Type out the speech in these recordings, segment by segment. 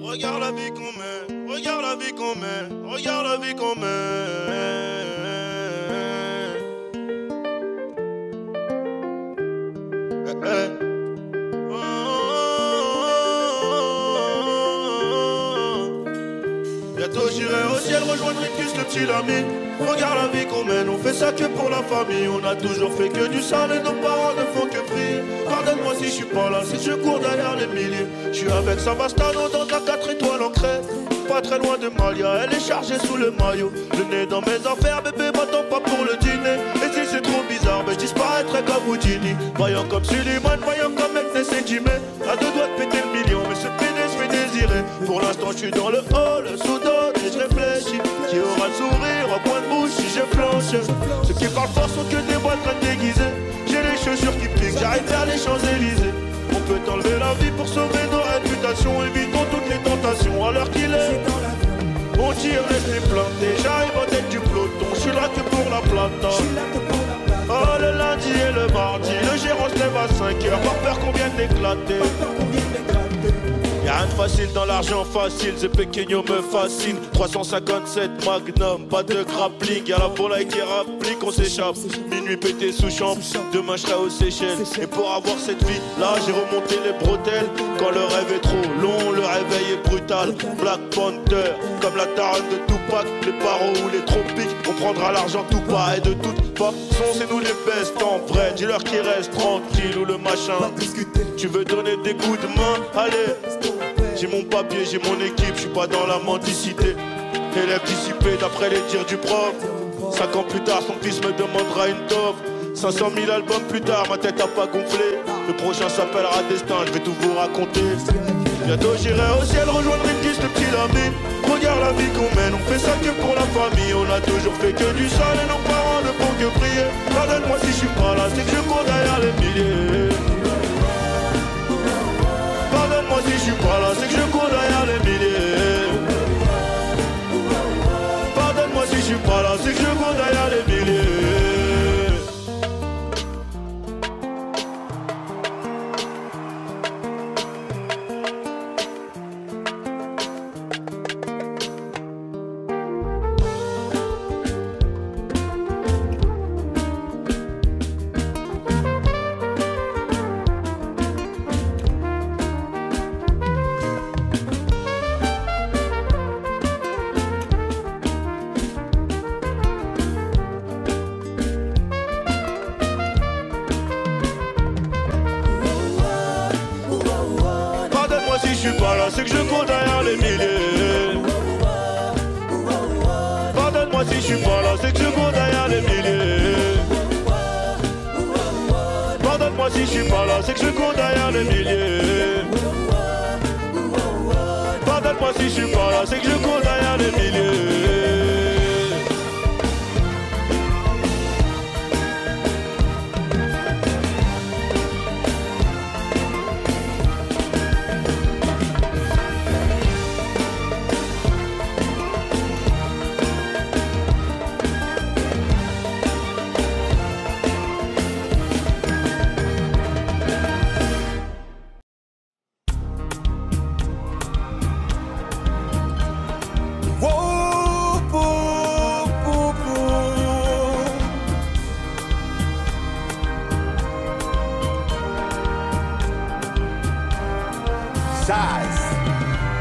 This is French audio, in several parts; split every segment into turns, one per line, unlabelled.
Regarde la vie qu'on mène, regarde la vie qu'on mène, regarde la vie qu'on mène. Bientôt j'irai au ciel rejoindre Rictus le petit Lamy. Regarde la vie qu'on mène, on fait ça que pour la famille. On a toujours fait que du sale et nos parents ne font que prier. Pardonne-moi si je suis pas là, si je cours derrière les milliers. Je suis avec Savastano dans un 4 étoiles en crête. Pas très loin de Malia, elle est chargée sous le maillot. Le nez dans mes affaires, bébé m'attends pas pour le dîner. Et si c'est trop bizarre, mais je disparaîtrai comme Houdini. Voyant comme Suleiman, voyant comme Meknes et Jimé. À deux doigts de péter le million, mais ce pénis fait désirer. Pour l'instant je suis dans le hall, sous d'autres et je réfléchis. Qui aura le sourire au coin de bouche si je flanche. Ceux qui parlent fort sont que des boîtes déguisées. J'ai les chaussures qui piquent, j'arrive vers les Champs-Élysées. On peut enlever la vie pour sauver nos réputations. Évitons toutes les tentations à l'heure qu'il est. On tire, laisse les planter. J'arrive en tête du peloton. Je suis là que pour la plata. Oh, le lundi et le mardi, le gérant se lève à 5h. Pas peur qu'on vienne d'éclater. Y'a rien de facile dans l'argent facile, c'est Pequeño me fascine. 357 Magnum, pas de grappling. Y'a la volaille qui rapplique, on s'échappe. Minuit pété sous chambre, demain je serai aux Seychelles. Et pour avoir cette vie, là j'ai remonté les bretelles. Quand le rêve est trop long, le réveil est brutal. Black Panther, comme la taronne de Tupac. Les barreaux ou les tropiques, on prendra l'argent tout pas. Et de toute façon c'est nous les best en vrai. Dis-leur qu'ils restent tranquilles ou le machin. Tu veux donner des coups de main, allez. J'ai mon papier, j'ai mon équipe, je suis pas dans la mendicité. Élève dissipé d'après les dires du prof. 5 ans plus tard, son fils me demandera une toffe. 500 000 albums plus tard, ma tête a pas gonflé. Le prochain s'appellera Destin, je vais tout vous raconter. Bientôt j'irai au ciel rejoindre Rictus le petit Lamy. Regarde la vie qu'on mène, on fait ça que pour la famille. On a toujours fait que du sale et nos parents ne font que prier. Pardonne-moi si je suis pas là, c'est que je cours derrière les milliers. Pardonne-moi si je suis pas là, c'est que je cours derrière les milliers. Pardonne-moi si je suis pas là, c'est que je cours derrière les milliers. C'est que je cours derrière les milliers. Pardonne-moi si je suis pas là, c'est que je cours derrière les milliers. Pardonne-moi si je suis pas là, c'est que je cours derrière les milliers. Pardonne-moi si je suis pas là, c'est que je cours derrière les milliers.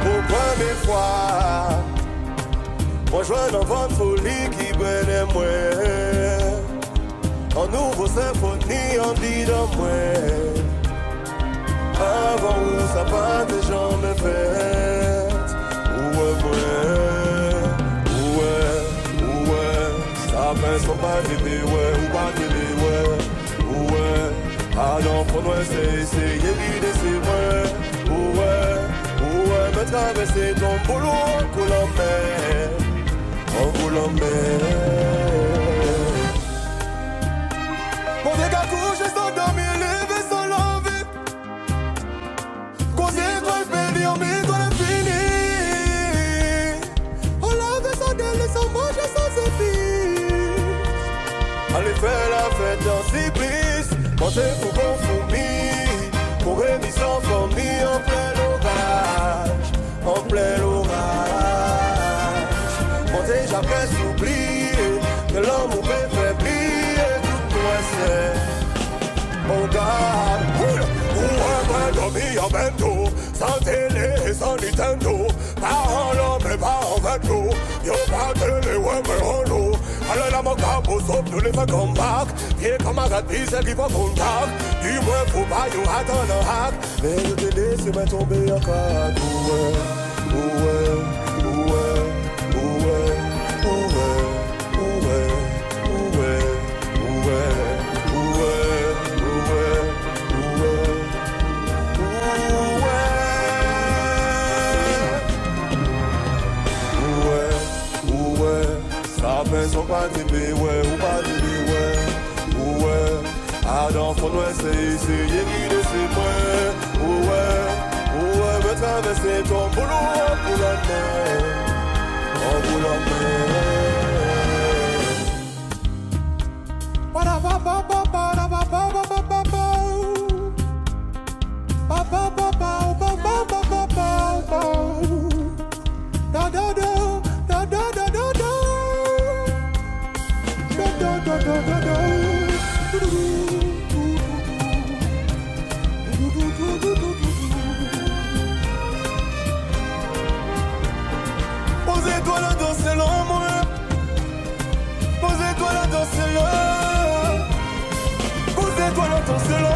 Pour première fois, moi je vois dans votre folie qui brûle moi. En nouveau symphonie, en dit dans moi. Avant où ça pas des gens me fêtent. Ça fait son pas bébé, ou pas bébé, ah non, pour nous c'est essayer de c'est moi. Me traverser ton boulot en Colombie. Mon dégât couche sans dormir, lever sans l'envie. Causer toi le pays, on met toi le fini. On lave sans délai, sans manger, sans service. Allez faire la fête dans Cyprus. Montez pour qu'on fourmille. Pour rémission, famille en plein orage. En plein regarde. Ouais, dormi en bendo, sans télé, sans Nintendo. Pas en l'homme, mais pas en vêtements. Yo, pas télé, ouais, mais en l'eau. Alors là, mon capot sauf nous les fait come back. Viens camarade, puis c'est qui va contact. Dis-moi, faut pas you attendre un hack. Mais je te laisse me tomber en craque. Sont pas d'aimer, ouais, ou pas d'aimer, ouais. Adam, faut nous essayer, c'est qui de ses moyens, ouais. Me traverser ton boulot en boulot de Posez-toi là dans ce l'homme, posez-toi là dans ce l'homme, posez-toi là dans ce l'homme.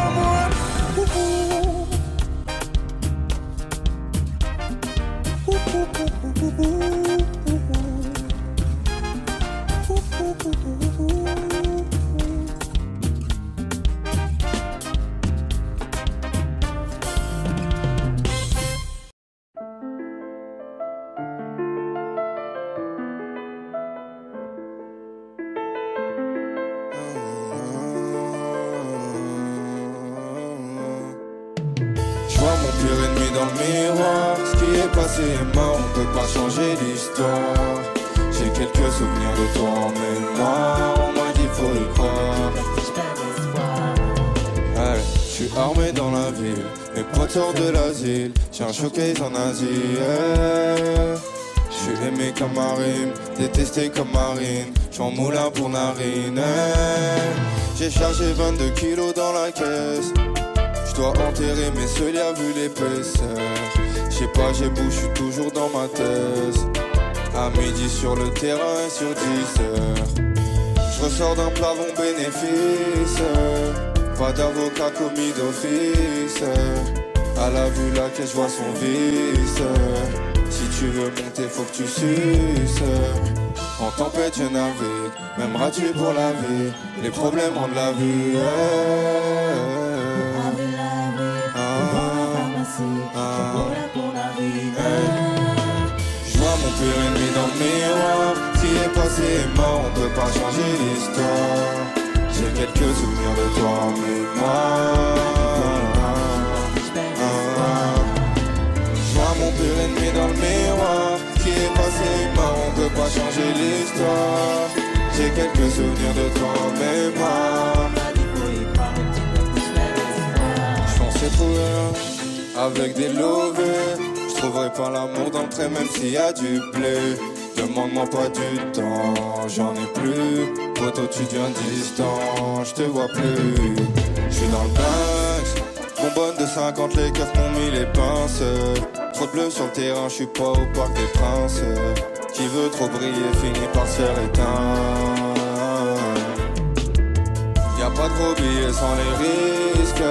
C'est mort, on peut pas changer l'histoire. J'ai quelques souvenirs de toi en mémoire. On m'a dit faut y croire. Allez, je suis armé dans la ville. Mes potes sortent de l'asile. J'ai un showcase en Asie. Je suis aimé comme Marine, détesté comme Marine. J'suis en moulin pour narine. J'ai chargé 22 kilos dans la caisse. J'dois enterrer mes solières vu l'épaisseur. J'sais pas, j'ai beau, j'suis toujours dans ma thèse. À midi sur le terrain et sur 10 heures. J'ressors d'un plafond bénéfice. Pas d'avocat commis d'office. À la vue la caisse, j'vois son vice. Si tu veux monter, faut que tu suces. En tempête, je navigue. M'aimeras-tu pour la vie? Les problèmes rendent la vue. Je vois mon pire ennemi dans le miroir. Ce qui est passé est mort, on peut pas changer l'histoire. J'ai quelques souvenirs de toi en mémoire. Je vois mon pire ennemi dans le miroir. Ce qui est passé est mort, on peut pas changer l'histoire. J'ai quelques souvenirs de toi en mémoire. Je pensais trouver avec des lovés. Je trouverai pas l'amour dans le trait même s'il y a du blé. Demande-moi pas du temps, j'en ai plus. Poto tu deviens distant, je te vois plus. Je suis dans le Banks, bonbonne de 50, les keufs m'ont mis les pinces. Trop de bleu sur le terrain, je suis pas au parc des princes. Qui veut trop briller finit par se faire éteindre. Y'a pas de gros billets sans les risques.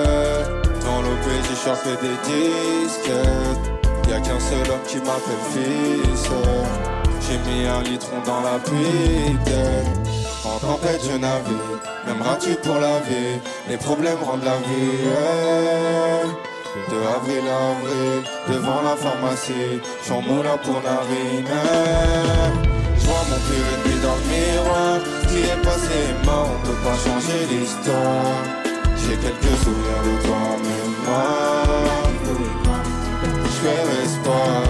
Dans l'OPJ, je fais des disques. Y'a qu'un seul homme qui m'appelle fils. J'ai mis un litron dans la pique. En tempête, je navigue. M'aimeras-tu pour la vie? Les problèmes rendent la vie. De avril à avril, devant la pharmacie. J'en moulin pour narine. J'vois mon pire ennemi dans le miroir. Ce qui est passé est mort, on peut pas changer l'histoire. J'ai quelques souvenirs de toi en mémoire. J'fais espoir.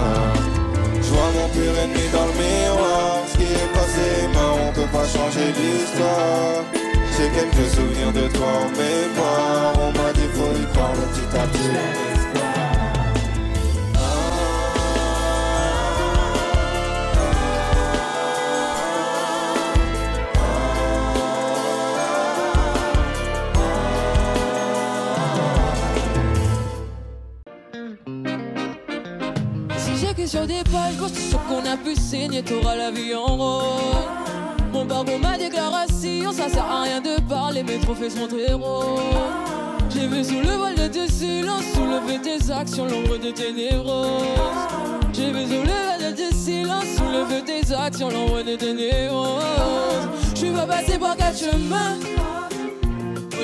J'vois mon pire ennemi dans le miroir. Ce qui est passé est mort, on peut pas changer l'histoire. J'ai quelques souvenirs de toi en mémoire. On m'a dit faut y croire petit à petit.
sur des pages blanches, tout ce qu'on a pu signer, t'auras la vie en rose. Mon baron, ma déclaration, ça sert à rien de parler, mes trophées sont très roses. J'ai vu sous le voile de tes silences, soulever tes actions, l'ombre de tes névroses. J'ai vu sous le voile de tes silences, soulever tes actions, l'ombre de tes névroses. Je suis pas passé par quatre chemins,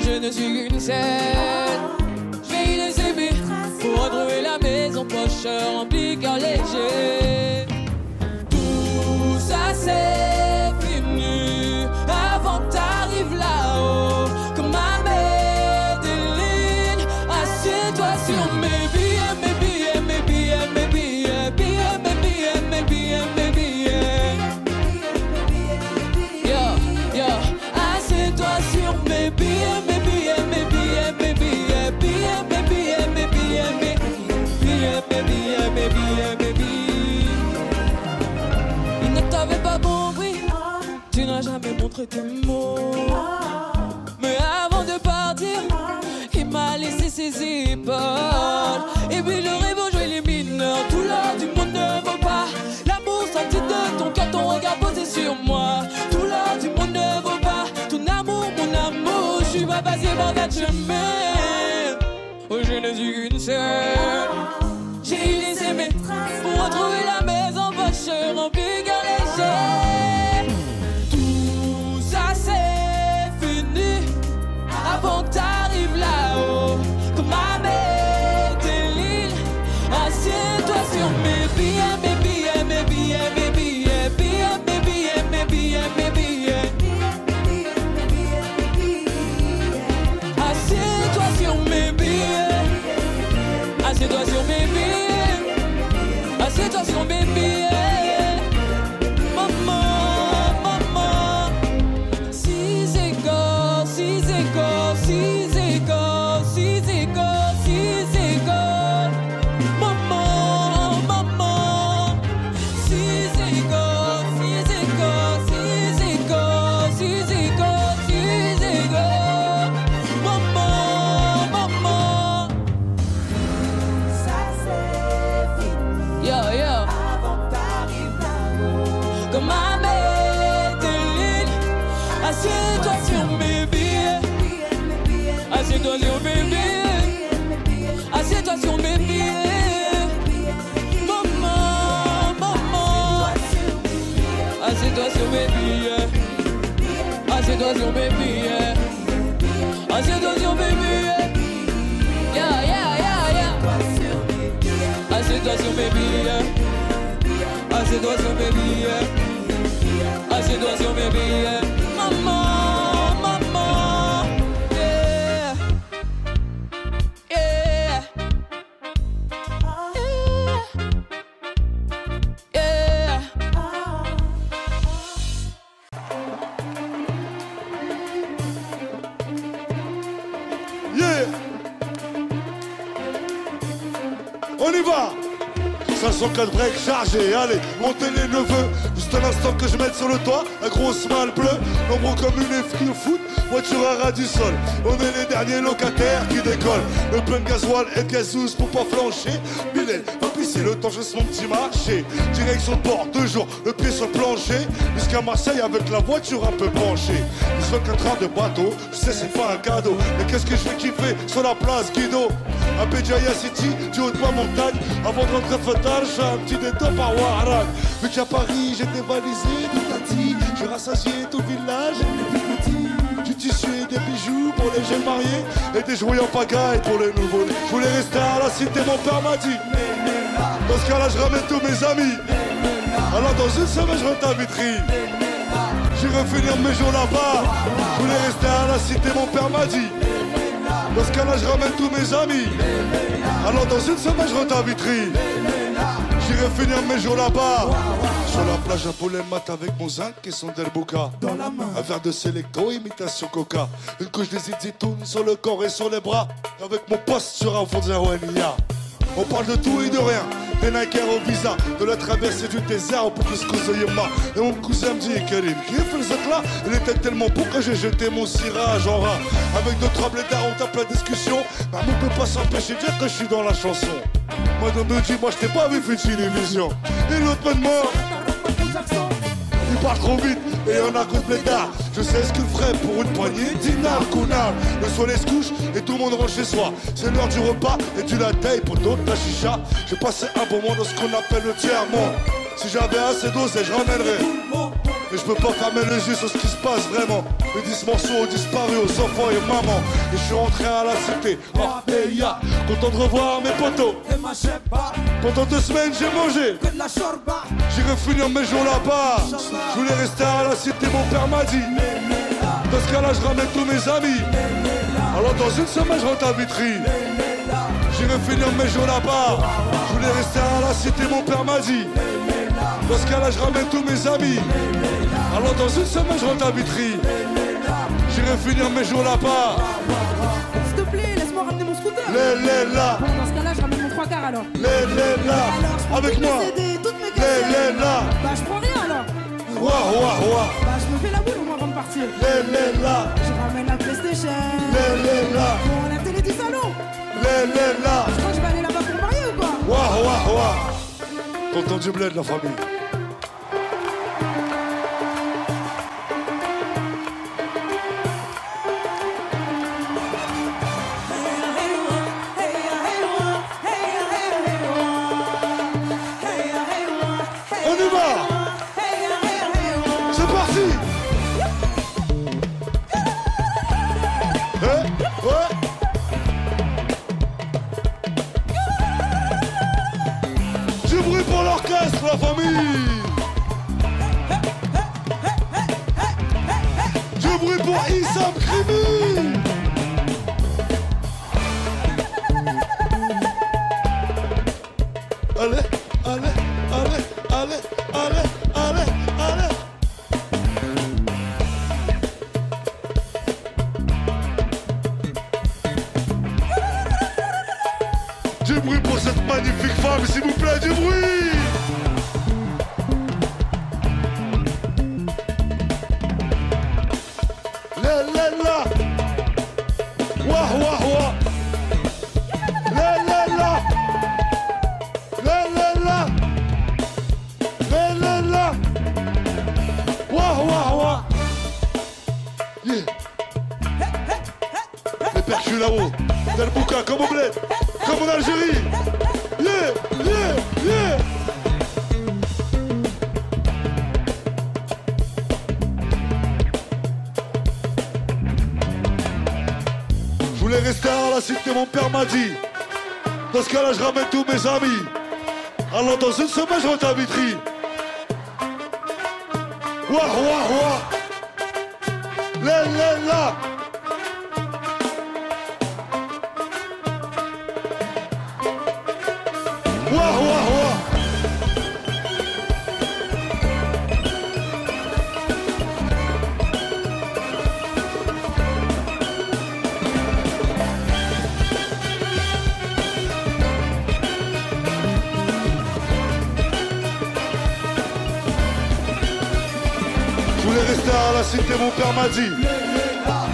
je ne suis qu'une scène. Je vais y laisser mes traces pour retrouver la maison, poche remplie, cœur léger. Tout ça c'est fini avant que t'arrives là-haut. Comme ma Médéline, assieds-toi sur mes billets, mes billets, mes billets, mes billets, billets, mes billets, mes billets, mes billets. Yeah, yeah, assieds-toi sur mes billets, mes billets, mes billets, mes billets, billets, mes billets, mes billets, mes billets, mes billets, mes billets, mes billets. Il ne t'avait pas compris, tu n'as jamais montré tes mots. Mais avant de partir, il m'a laissé ses épaules. Et puis le rêve au jouer les mineurs, tout l'or du monde ne vaut pas l'amour sorti de ton cœur, ton regard posé sur moi. Tout l'or du monde ne vaut pas ton amour, mon amour. Je suis pas passé par quatre chemins, oh je ne suis qu'une seule. J'ai laissé mes traces pour retrouver la maison, poche remplie, cœur léger. Tout ça c'est fini avant que t'arrives là-haut. Comme ma Médéline, assieds-toi sur mes billets, mes billets, mes billets, mes billets, billets, mes billets, mes billets, mes billets. Assieds-toi sur mes billets, assieds-toi sur mes billets, assieds-toi sur mes billets. Maman, maman, six écoles, six écoles, six écoles, six écoles, six écoles. Maman, maman, six écoles, six écoles, six écoles, six écoles, six écoles. Maman, maman. Ça c'est fini. Yeah, yeah. Avant que t'arrives là-haut. Comme ma Médéline, assieds-toi sur mes billets. Assieds-toi sur mes billets. Assieds-toi sur mes billets. Maman, maman. Assieds-toi sur mes billets. Assieds-toi sur mes billets. Assieds-toi sur mes billets. Yeah, yeah, yeah, yeah. Assieds-toi sur mes billets. Assieds-toi sur mes billets. Assieds-toi sur mes billets. Maman, maman. Yeah. Yeah. Yeah.
Yeah. On y va. 504 breaks chargés, allez, montez les neveux. Juste un instant que je mette sur le toit un gros smile bleu, nombreux comme une fille au foot, voiture à ras du sol. On est les derniers locataires qui décollent. Le plein de gasoil et de gazouze pour pas flancher. Mylène, va pisser le temps, je laisse mon petit marché. Direction de port, 2 jours, le pied sur le plancher. Jusqu'à Marseille avec la voiture un peu branchée. 4 heures de bateau, je sais c'est pas un cadeau. Mais qu'est-ce que je vais kiffer sur la place Guido. À Béjaïa City, du haut de ma montagne. Avant de rentrer Fatal, je fais un petit détour par Ouaran. Vu qu'à Paris, j'ai dévalisé du tati. J'ai rassasié tout le village, les plus petits. Du tissu et des bijoux pour les jeunes mariés. Et des jouets en pagaille pour les nouveaux-nés. Je voulais rester à la cité, mon père m'a dit. Dans ce cas-là, je ramène tous mes amis. Alors dans une semaine, je rentre à Vitry. J'irai finir mes jours là-bas. Je voulais rester à la cité, mon père m'a dit. Dans ce cas-là, je ramène tous mes amis. Alors dans une semaine, je rentre à Vitry. J'irai finir mes jours là-bas. Sur la plage, un poulet mat avec mon zinc et son derbouka. Dans la main, un verre de Selecto, imitation coca. Une couche de zitoun sur le corps et sur les bras. Avec mon poste sur un fond de Zarouania.
On parle de tout et de rien. Des Nike au visa, de la traversée du désert pour que ce que ça y est marre. Et mon cousin me dit, Karim, qui fait le sac là? Il était tellement beau que j'ai jeté mon cirage en rat. Avec deux trois blédards, on tape la discussion. Mais on peut pas s'empêcher de dire que je suis dans la chanson. Moi, dans me dit, moi je t'ai pas vu, fait une illusion. Et l'autre me demande. Il part trop vite et on a coup de blédard. Je sais ce qu'il ferait pour une poignée d'inar, connard. Le soleil se couche et tout le monde rentre chez soi. C'est l'heure du repas et du latte pour d'autres la chicha. J'ai passé un bon moment dans ce qu'on appelle le tiers-monde. Si j'avais assez d'oseille, je ramènerais. Mais je peux pas fermer les yeux sur ce qui se passe vraiment. Les 10 morceaux ont disparu aux enfants et maman. Et je suis rentré à la cité. Oh, hey, ya, content de revoir mes potos. Pendant 2 semaines j'ai mangé. J'irai finir mes jours là-bas. Je voulais rester à la cité, mon père m'a dit. Dans ce cas-là, je ramène tous mes amis. Alors dans une semaine, je rentre à Vitry. J'irai finir mes jours là-bas. Je voulais rester à la cité, mon père m'a dit. Dans ce cas-là, je ramène tous mes amis. Alors dans une semaine, je rentre à Vitry. J'irai finir mes jours là-bas.
S'il te plaît, laisse-moi ramener mon scooter.
Là.
Bon, dans ce cas-là, je ramène mon 3 quarts alors.
Là. Avec moi.
Toutes mes cassettes.
Là.
Bah, je prends rien alors.
Ouah.
Bah, je me fais la boule au moins avant de partir.
Là.
Je ramène la PlayStation.
Là.
Bon, la télé du salon.
Là.
Je crois que je vais aller là-bas pour me marier ou quoi?
Ouah. Content du bled, la famille. On y va. C'est parti. Ouais. Du bruit pour l'orchestre, la famille. Du bruit pour Issam Krimi. Allez. Du bruit pour cette magnifique femme, s'il vous plaît, du bruit. Là. Ouah. Là. Ouah. Yeah. Les percus là-haut, tel bouquin, comme au bled, comme en Algérie. Yeah. Je voulais rester à la cité, mon père m'a dit. Dans ce cas-là, je ramène tous mes amis. Alors dans une semaine, je rentre à Vitry. Ouah. Là. Ouah. Je voulais rester à la cité, mon père m'a dit.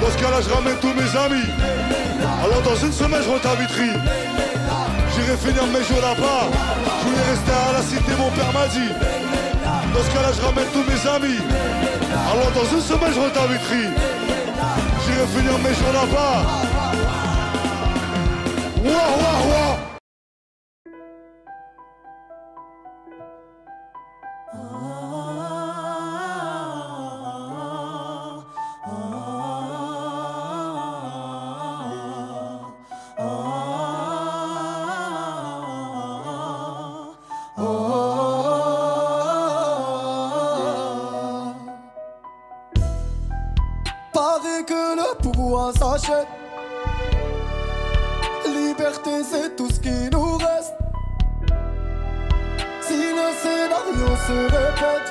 Dans ce cas-là, je ramène tous mes amis. Alors dans une semaine, je rentre à Vitry. J'irai finir mes jours là-bas. Je voulais rester à la cité, mon père m'a dit. Dans ce cas-là, je ramène tous mes amis. Alors dans une semaine, je rentre à Vitry. J'irai finir mes jours là-bas. Ouah.
Paraît que le pouvoir s'achète. Liberté, c'est tout ce qui nous reste. Si le scénario se répète,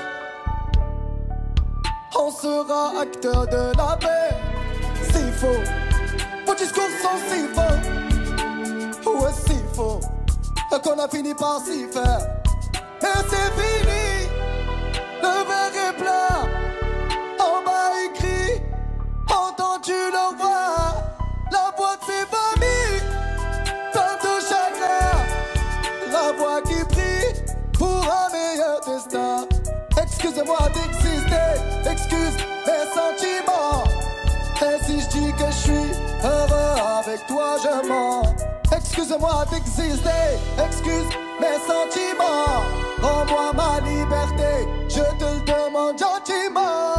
on sera acteur de la paix. C'est faux, vos discours sont si faux. Ouais, c'est faux. crois qu'on a fini par s'y faire. Et c'est fini, le verre est plein. En bas écrit, entends-tu le voir? La voix de ses familles, tant de chagrin. La voix qui prie pour un meilleur destin. Excusez-moi d'exister, excuse mes sentiments. Et si je dis que je suis heureux avec toi, je mens. Excusez-moi d'exister, excuse mes sentiments. Rends-moi ma liberté, je te le demande gentiment.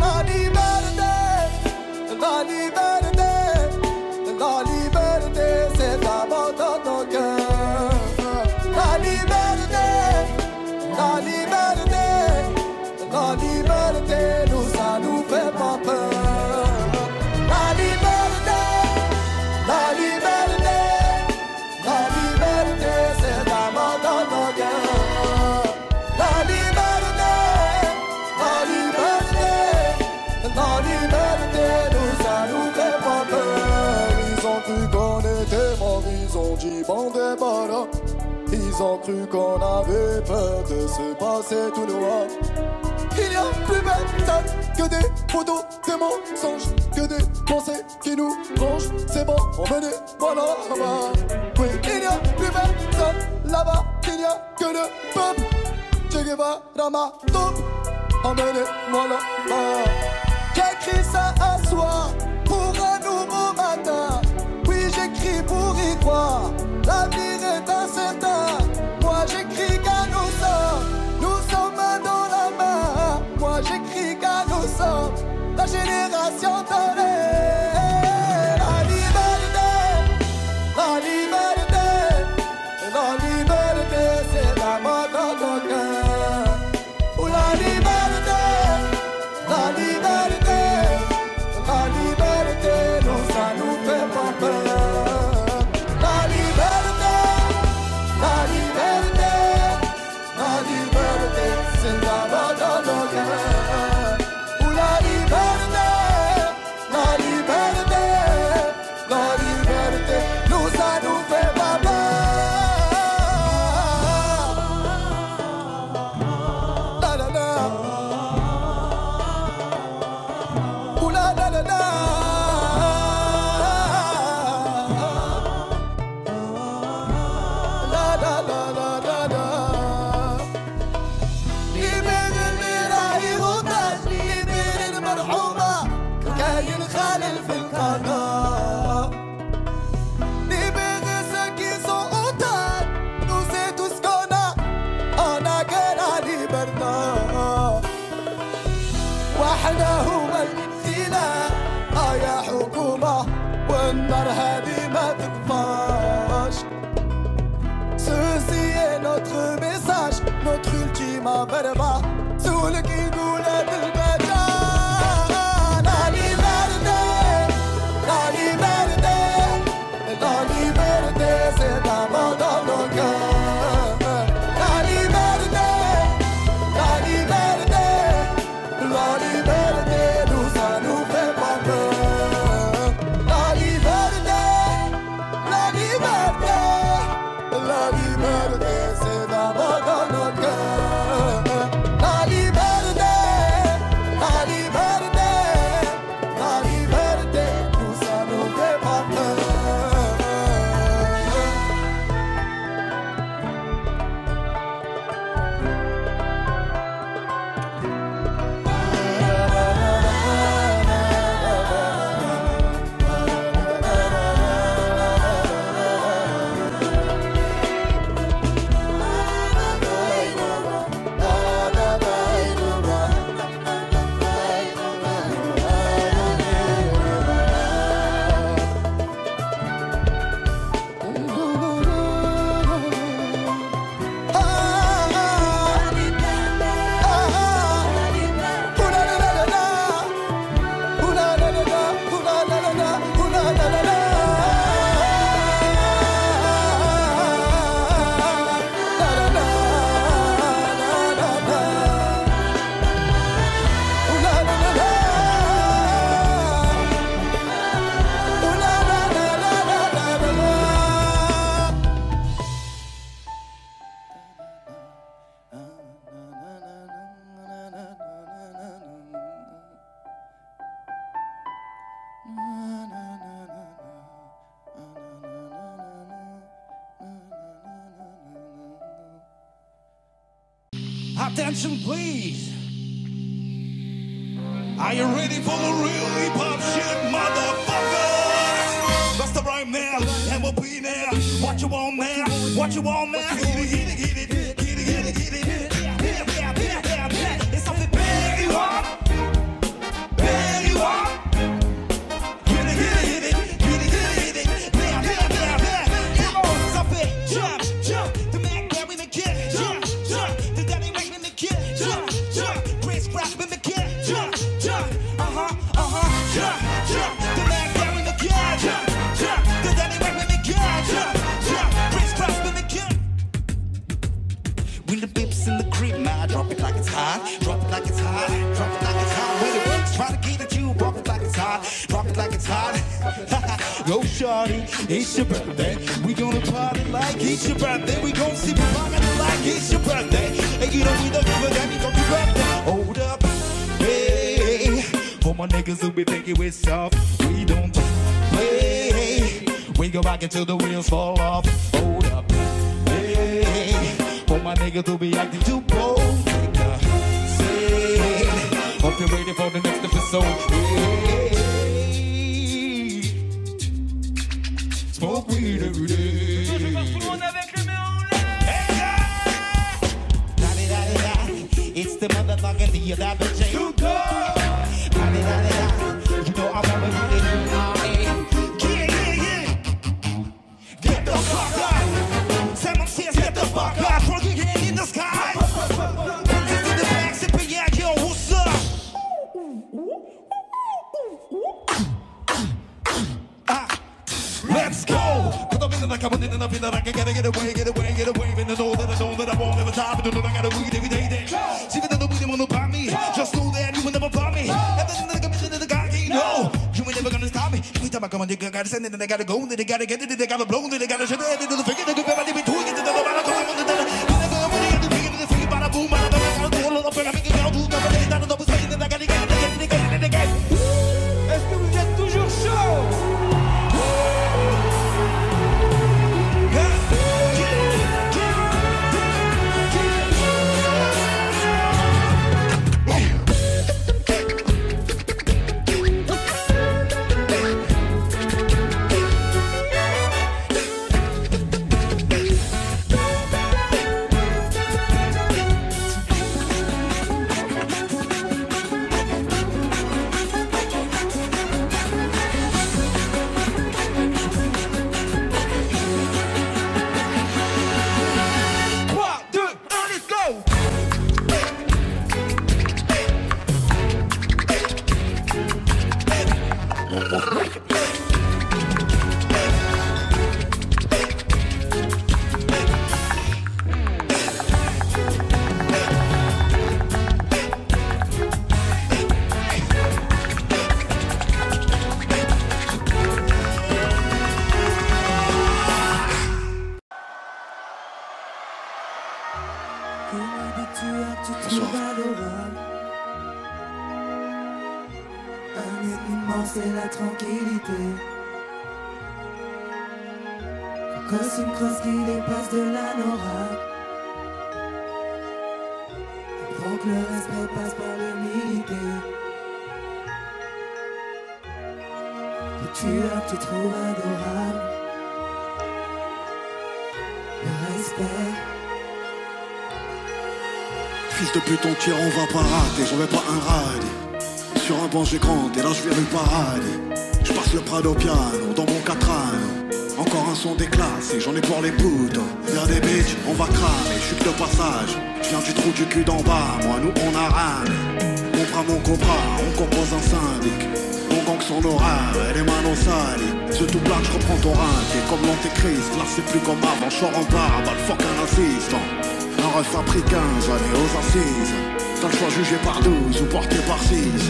La liberté, la liberté, la liberté, c'est d'abord dans ton cœur. La liberté, la liberté, la liberté, nous ça nous fait pas peur. La liberté, la liberté, la liberté, c'est d'abord dans nos cœurs. La liberté, la liberté, la liberté, nous ça nous fait pas peur. Ils ont cru qu'on était morts, ils ont dit bon débarras. Ils ont cru qu'on avait peur de se passer tout noir. Il n'y a plus personne que des photos, des mensonges, que des pensées qui nous rongent. C'est bon, emmenez-moi là-bas. Oui, il n'y a plus personne là-bas. Il n'y a que le peuple. Che Guevara ma taupe. Emmenez-moi là-bas. J'écris ça à soir pour un nouveau matin. Oui, j'écris pour y croire. L'avenir est incertain. Moi j'écris qu'à nous sommes main dans la main. Moi j'écris qu'à nous sommes la génération dorée. La liberté, la liberté, la liberté, c'est la mort dans ton cœur. Ou la liberté, la liberté, la liberté, nous ça nous fait pas peur. La liberté, la liberté, la liberté, c'est là-bas dans nos cœurs. Ou la liberté, la liberté, la liberté, nous ça nous fait pas peur. La la la, ou la la la la. واحنا هو الابتلاء يا حكومة والنار هذه ما تطفاش. Ceci est notre message, notre ultime verba. Sous le kigoule del bata. La liberté, la liberté, la liberté, c'est d'abord dans nos cœurs. La liberté, la liberté, la liberté, nous ça nous fait pas peur. La liberté, la liberté, la liberté, c'est d'abord dans notre cœur. La
Attention please. Are you ready for the real hip-hop shit, motherfuckers? That's the right man, MOP now. What you want man? What you want man? Get it, get it, get it, get it, get it, get it. It's something big you want. Big you want. Get it, get it, get it, get it, get it, get it. Come on, something. Jump, jump. The man carrying the kid. Jump, jump. The daddy making the kid. Jump, jump. Chris Rock with the kid. Jump, jump. Jump, jump. The man carrying the kid. Jump, jump. The daddy making the kid. Jump, jump. Chris Rock with the kid. When the bips in the crib, now drop it like it's hot. Drop it like it's hot. Drop it like it's hot. When it works, try to get at you. Drop it like it's hot. Drop it like it's hot. Go shorty, it's your birthday. We gonna party like it's your birthday. We gonna sip it like it's your birthday. And you know we don't give a damn, it's your birthday. Hold up, hey. For my niggas who be thinking we're soft, we don't play. We go back until the wheels fall off. Hold up, hey. For my niggas who be acting too bold, nigga, say. Hope you're ready for the next episode. Hey. Smoke weed every day. It's the motherfucking the double J. You know I'm on the yeah. Get the fuck up. Someone says get the fuck up. Throw your hand in the sky. Into the back, sipping, yeah, yo, what's up? Let's go! Put up in the coming in and I feel that I can get away. And I know that I won't ever stop. I know I gotta weed every day. See that the weed won't buy me. Just know that you will never find me. And then the commission of the guy, you know. You ain't never gonna stop me. Every time I come on, they gotta send it and they gotta go. Then they gotta get it, they gotta blow, then they gotta shut it. They do the figure, they go back, they be doing it. They don't know about the time. They never go over there, they figure the figure, bada boom, bada boom, bada boom, bada boom, bada boom, bada boom, bada boom, est-ce que vous êtes toujours chaud?
C'est la tranquillité. Cause une crosse qui dépasse de l'anorak. Faut que le respect passe par l'humilité. Le tueur que tu trouves adorable. Le respect.
Fils de pute, on tire, on va pas rater, j'en vais pas un ride. Sur un banc j'ai grandi, et là je viens du paradis. Je passe le Prado piano dans mon Catrano. Encore un son déclassé, j'en ai pour les poudres. Y'a des bitches, on va cramer, je suis que de passage. Je viens du trou du cul d'en bas, moi nous on a ramé. Mon bras, mon cobra, on compose un syndic. Mon gang son horaire, et les manos salies. Ce tout blague, je reprends ton rein, qui est comme l'antéchrist. Là c'est plus comme avant, je sors en barbe, le fuck un assistant. Un ref a pris 15 années aux assises. T'as le choix jugé par 12 ou porté par 6.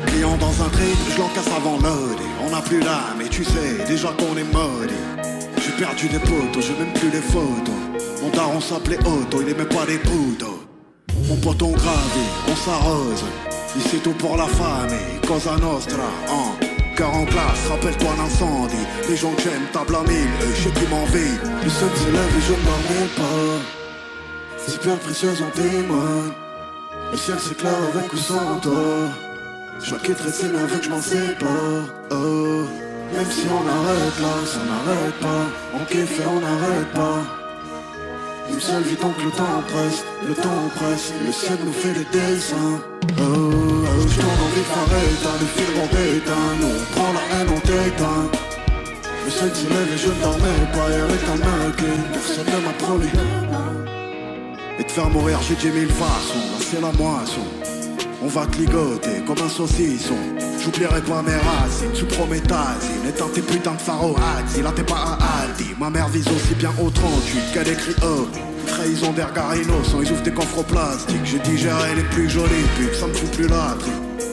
Client dans un trip, je l'encasse avant load. On n'a plus l'âme et tu sais déjà qu'on est maudit. J'ai perdu des potos, j'ai même plus les photos. Mon daron s'appelait Otto, il aimait pas les poudres. Mon poton gravé, on s'arrose. Ici tout pour la famille, Cosa Nostra, cœur en place, rappelle-toi l'incendie. Les gens que j'aime, table à mille, je sais plus m'envie. Le sun se lève et je ne m'en pas. Si perles précieuses en témoignent. Le ciel s'éclaire avec ou sans toi. Je la quitterai si elle veut que je m'en sépare. Oh. Même si on arrête là, ça n'arrête pas. On kiffe et on n'arrête pas. Une seule vie donc le temps presse, le temps presse. Le ciel nous fait des dessins. Oh, oh, je tourne envie de faire éteindre. Les films ont éteint. Nous on prend la haine, on t'éteint. Le ciel s'y lève et je ne dormais pas. Hier est un maquet, personne ne m'a promis. Et te faire mourir j'ai 10 000 façons. Là c'est la moisson. On va cligoter comme un saucisson. J'oublierai pas mes racines, sous prométhazine. Étant tes putains de pharoaxi, là t'es pas un Aldi. Ma mère vise aussi bien au 38 qu'elle écrit oh. Trahison des regards innocents, ils ouvrent des coffres plastiques. J'ai digéré les plus jolies pubs, ça me fout plus la tripe.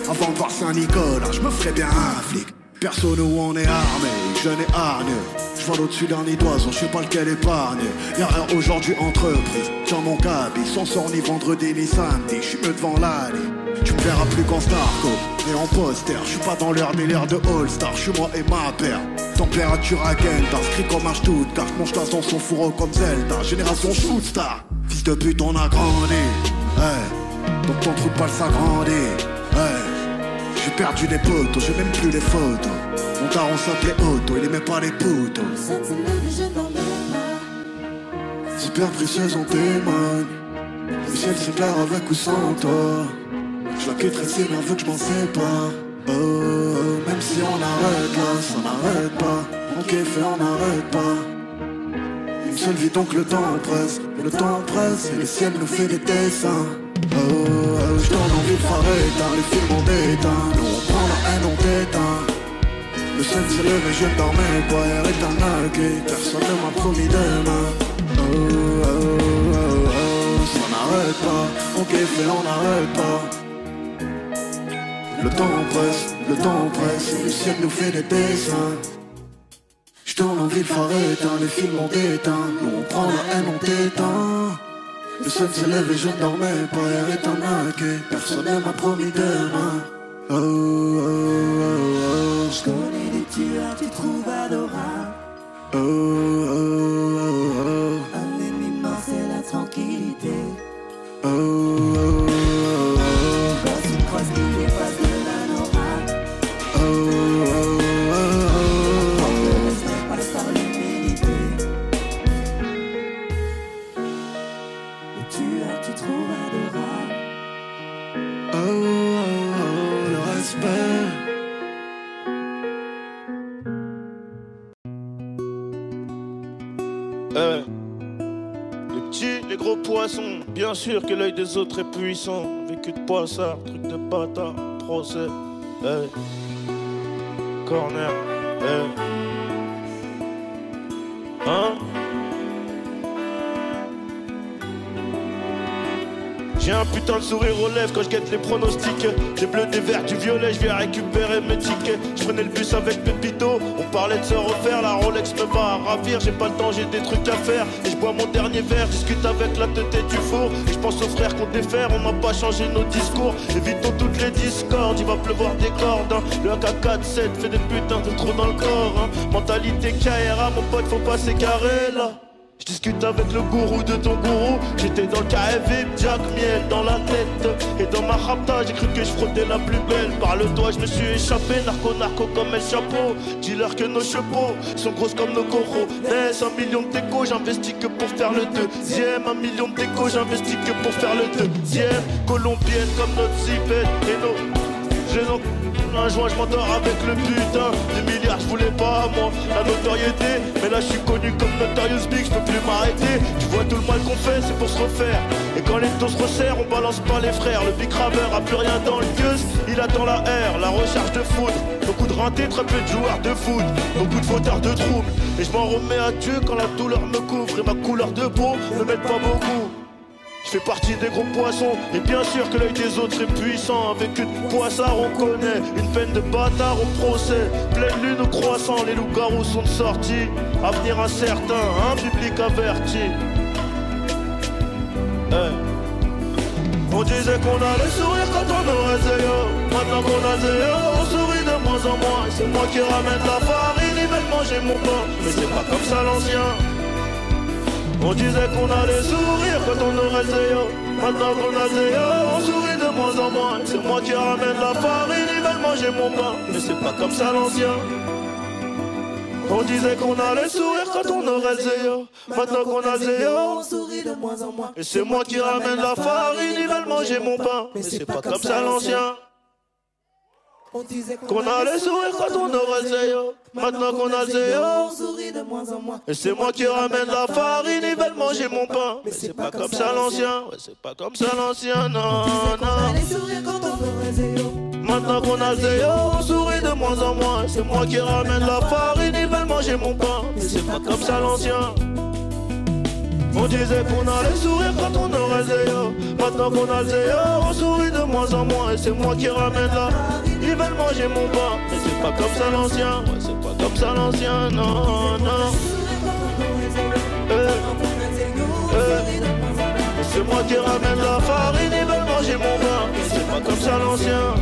Avant de voir Saint-Nicolas, je me ferais bien un flic. Perso nous on est armé, jeune et hargneux. Je vole au-dessus d'un nid d'oiseau, je sais pas lequel épargne. Y'a rien aujourd'hui entreprise, tiens mon cabis. Sans sort ni vendredi ni samedi, je suis mieux devant l'allée. Tu me verras plus qu'en Starco et en poster. Je suis pas dans leur délire de All-Star, je suis moi et ma paire. Température à Kent, inscrit comme un Stuttgart. Mon tasse dans son fourreau comme Zelda. Génération Shootstar. Fils de pute on a grandi, hey. Donc ton trou de balle s'agrandit, hey. J'ai perdu des potos, j'ai même plus les photos. Mon daron s'appelait Otto, il aimait pas les potos. Super précieuse en témoigne. Le ciel s'éclaire avec ou sans toi. Je la quitterai si elle veut que je m'en sépare. Oh, oh, même si on arrête là, ça n'arrête pas. On kiffe et on n'arrête pas. Une seule vie donc le temps presse. Le temps presse et le ciel nous fait des dessins. Oh, oh, je donne envie de faire éteindre. Les films ont éteint. Nous on prend la haine, on t'éteint. Le ciel s'est levé, je ne dormais pas. Hier est un accueil, personne ne m'a promis demain. Oh, oh, oh, oh, ça n'arrête pas. On kiffe et on n'arrête pas. Le temps presse, le ciel nous fait des dessins. Je donne envie de faire éteindre, les films ont éteint. Nous on prend la haine, on t'éteint. Le sol s'est levé, je ne dormais pas. Hier est un accueil, personne ne m'a promis demain. Oh, oh, oh, oh.
Je connais des tueurs, tu trouves adorable.
Oh, oh, oh, oh.
Un ennemi mort, c'est la tranquillité.
Oh, oh, oh, oh.
Quand tu croises qu'il est face de l'anormal.
Oh, oh, oh, oh.
Quand le respect passe par l'humilité. Les tueurs, tu trouves adorable.
Oh, oh, oh, le respect.
Les petits, les gros poissons, bien sûr que l'œil des autres est puissant. Vécu de poissard, truc de bâtard, procès, corner, hein? J'ai un putain de sourire aux lèvres quand je guette les pronostics. J'ai bleu des verts, du violet, je viens récupérer mes tickets. Je prenais le bus avec Pépito, on parlait de se refaire. La Rolex me va à ravir, j'ai pas le temps, j'ai des trucs à faire. Et je bois mon dernier verre, discute avec la tête du four. Et je pense aux frères qu'on défère, on n'a pas changé nos discours. Évitons toutes les discordes, il va pleuvoir des cordes, hein. Le AK-47 fait des putains de trous dans le corps, hein. Mentalité KRA, mon pote, faut pas s'écarrer là. Je discute avec le gourou de ton gourou. J'étais dans le KFV, Jack Miel dans la tête. Et dans ma rapta, j'ai cru que je frottais la plus belle. Par le doigt, je me suis échappé. Narco comme un chapeau. Dis-leur que nos chapeaux sont grosses comme nos coraux. Laisse 1 million de déco, j'investis que pour faire le deuxième. 1 million de déco, j'investis que pour faire le deuxième. Colombienne comme notre zipette et nos génons. Un joint, je m'endors avec le putain des milliards, je voulais pas moi la notoriété. Mais là je suis connu comme Notorious Big, je peux plus m'arrêter. Tu vois tout le mal qu'on fait, c'est pour se refaire. Et quand les taux se resserrent, on balance pas les frères. Le big rameur a plus rien dans le gueuse, il attend la R, la recharge de foudre. Beaucoup de rentés, très peu de joueurs de foot. Beaucoup de fauteurs de troubles. Et je m'en remets à Dieu quand la douleur me couvre. Et ma couleur de peau ne m'aide pas beaucoup. Je fais partie des gros poissons, et bien sûr que l'œil des autres est puissant. Avec une poissard on connaît, une peine de bâtard au procès. Pleine lune au croissant, les loups-garous sont de sortie. Avenir incertain, un public averti. On disait qu'on allait sourire quand on aurait zéro. Maintenant qu'on a zéro, on sourit de moins en moins. C'est moi qui ramène la farine, ils veulent manger mon pain. Mais c'est pas comme ça l'ancien. On disait qu'on allait sourire quand on aurait le zéo. Maintenant qu'on a le zéo, on sourit de moins en moins. C'est moi qui ramène la farine, ils veulent manger mon pain. Mais c'est pas comme ça l'ancien. On disait qu'on allait sourire quand on aurait le zéo. Maintenant qu'on a le zéo, on sourit de moins en moins. Et c'est moi qui ramène la farine, ils veulent manger mon pain. Mais c'est pas comme ça l'ancien. On disait qu'on allait sourire quand on aurait le zéo. Maintenant qu'on a le zéo, on sourit de moins en moins. Et c'est moi qui ramène la farine, ils veulent manger mon pain. Mais c'est pas comme ça l'ancien. Ouais, c'est pas comme ça l'ancien, non, non. Maintenant qu'on a le zéo, on sourit de moins en moins. C'est moi qui ramène la farine, ils veulent manger mon pain. Mais c'est pas comme ça l'ancien. On disait qu'on allait sourire quand on aurait le zéo. Maintenant qu'on a le zéo, on sourit de moins en moins. Et c'est moi qui ramène la farine, ils veulent manger mon pain. Mais c'est pas comme ça l'ancien. Ouais, c'est pas comme ça l'ancien, non, non. C'est moi qui ramène la farine, ils veulent manger mon pain. Mais c'est pas comme ça l'ancien.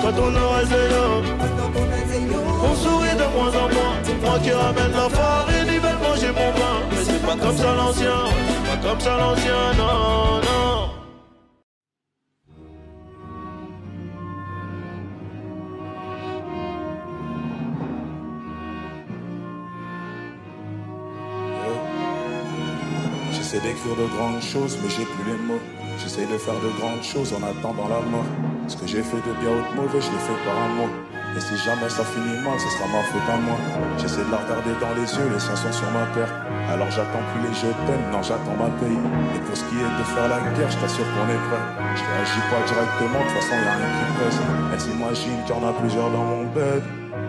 Quand on aura le zéo, on sourit de moins en moins. C'est moi qui ramène la farine, ils veulent manger mon pain. Mais c'est pas comme ça l'ancien, c'est pas comme ça l'ancien, non, non.
J'essaie d'écrire de grandes choses, mais j'ai plus les mots. J'essaie de faire de grandes choses en attendant la mort. Ce que j'ai fait de bien ou de mauvais, je l'ai fait par amour. Et si jamais ça finit mal, ce sera ma faute à moi. J'essaie de la regarder dans les yeux, les siens sont sur ma paire. Alors j'attends plus les je t'aime, non j'attends ma paye. Et pour ce qui est de faire la guerre, je t'assure qu'on est prêt. Je réagis pas directement, de toute façon y'a rien qui presse. Elle s'imagine qu'il y en a plusieurs dans mon bed.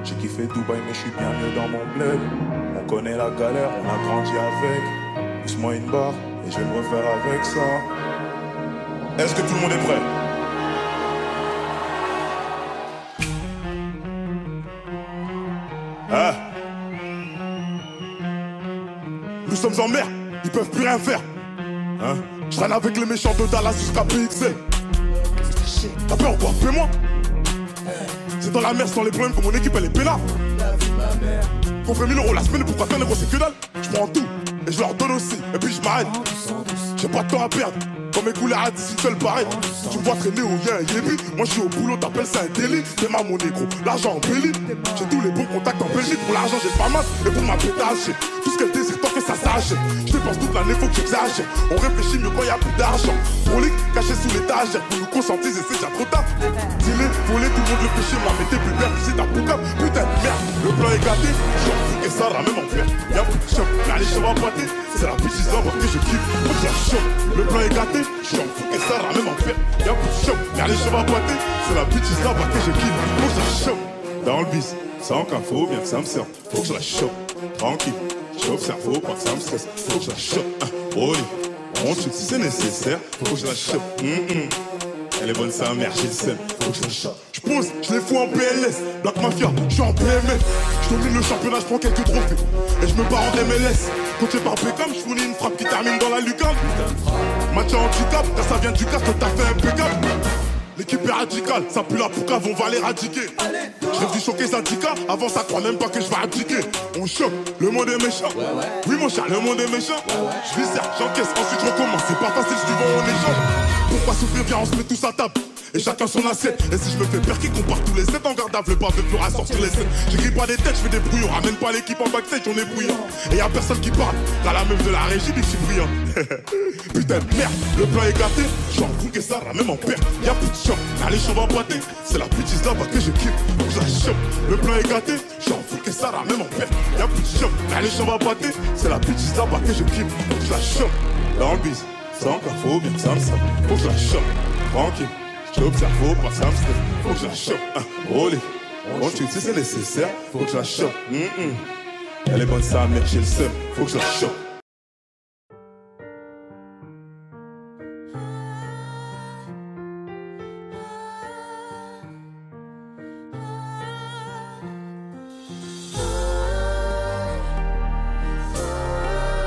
J'ai kiffé Dubaï mais je suis bien mieux dans mon bled. On connaît la galère, on a grandi avec. Pousse-moi une barre et je vais me refaire avec ça. Est-ce que tout le monde est prêt? Hein? Nous sommes en mer, ils peuvent plus rien faire. Hein? Je traîne avec les méchants de Dallas jusqu'à PXL. T'as peur ou quoi? Fais-moi. C'est dans la mer sans les problèmes que mon équipe elle est pénale. Qu'on fait 1000 € la semaine, pourquoi faire négro c'est que dalle? Je prends tout et je leur donne aussi, et puis je m'arrête. J'ai pas de temps à perdre. Comme mes couleurs à 18 seuls pareil. Tu me vois traîner où y'a un yébi. Moi je suis au boulot, t'appelles ça un délit. T'es ma mon négro, l'argent embellit. J'ai tous les bons contacts en Belgique. Pour l'argent j'ai pas mal, et pour ma pétage tout ce qu'elle désire, tant que ça sache. Je dépense toute l'année, faut que j'exagère. On réfléchit mieux quand y'a plus d'argent. Prolique, caché sous l'étagère. Pour nous conscientiser, c'est déjà trop tard. Dis-les, voler, tout le monde réfléchit. Moi mais t'es plus vert, c'est ta poucave. Putain de merde, le plan est gâté. J'en fous que ça ramène en fer. Y'a plus de choc, mais les chevaux pointés. C'est la petite zone que je kiffe. Faut que je la choque. Le plan est gâté. J'en fous que ça ramène en fer. Y'a plus de choc, mais les chevaux pointés. C'est la petite zone que je kiffe. Faut que je la choque. Dans le bis, sans qu'info, bien que ça me serve. Faut que je la choque. Tranquille. J'observe, faut pas que ça me stresse. Faut que je la chope. Oh, on chute si c'est nécessaire. Faut que je la chope. Elle est bonne sa mère, j'ai le seum. Faut que je la chope. Je pose, je les fous en PLS. Black Mafia, je suis en PMF. Je domine le championnat, je prends quelques trophées. Et je me barre en MLS. Coaché par Beckham, je fournis une frappe qui termine dans la lucarne. Match en handicap, quand ça vient du casque, t'as fait impeccable. L'équipe est radicale, ça pue la poucave, on va l'éradiquer. Je rêve du choquer syndicat, avant ça croit même pas que je vais abdiquer. On choque, le monde est méchant. Oui mon chat, le monde est méchant. Je vis certes, j'encaisse, ensuite je recommence. C'est pas facile, je dis bon on échange. Pourquoi souffrir, viens on se met tous à table. Et chacun son assiette. Et si je me fais perquer, qu'on part tous les 7 en garde à le pas veut plus ressortir les 7. J'écris pas des têtes, je fais des brouillons. Ramène pas l'équipe en backstage, on est bruyant. Et y'a personne qui parle, t'as la meuf de la régie, dit que je suis brillant. Putain de merde, le plan est gâté. J'en fous que ça ramène en père. Y'a plus de choc, allez je vais boiter. C'est la petite là-bas que je kiffe, faut que je la chope. Le plan est gâté, j'en fous que ça ramène en père. Y'a plus de choc, allez je vais boiter. C'est la petite là-bas que je kiffe, faut que je la chope. Dans le bis, sans qu'info, bien que ça me serve. Faut que je la chope, tranquille. J'observe, faut pas ça me stresse. Faut que je la chope, roller. On tue si c'est nécessaire, faut que je la chope. Elle est bonne sa mère, j'ai le seum, faut que je la chope.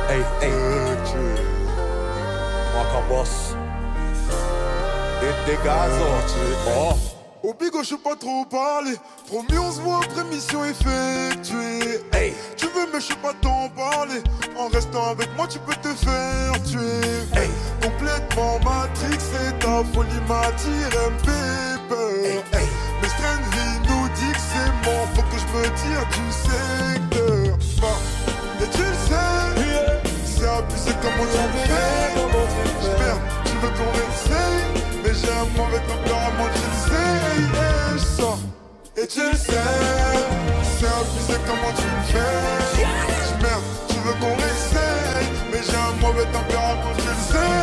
Hey, hey, Marca Boss. Et des gaz, oh.
Au bigo, je sais pas trop parler. Promis, on se voit après mission effectuée. Hey, tu veux, mais je sais pas t'en parler. en restant avec moi tu peux te faire tuer. Complètement Matrix et ta folie m'attire un peu peur. Mais Strain Vie nous dit que c'est mort, faut que je me tire du secteur. Et tu le sais, c'est abusé comment tu me fais. J'espère, tu veux qu'on essaye, mais j'ai un mauvais tempérament, tu le sais. Et je sors, et tu le sais, c'est abusé comment tu me fais. J'espère, tu veux qu'on essaye, mais j'ai un mauvais tempérament, tu le sais.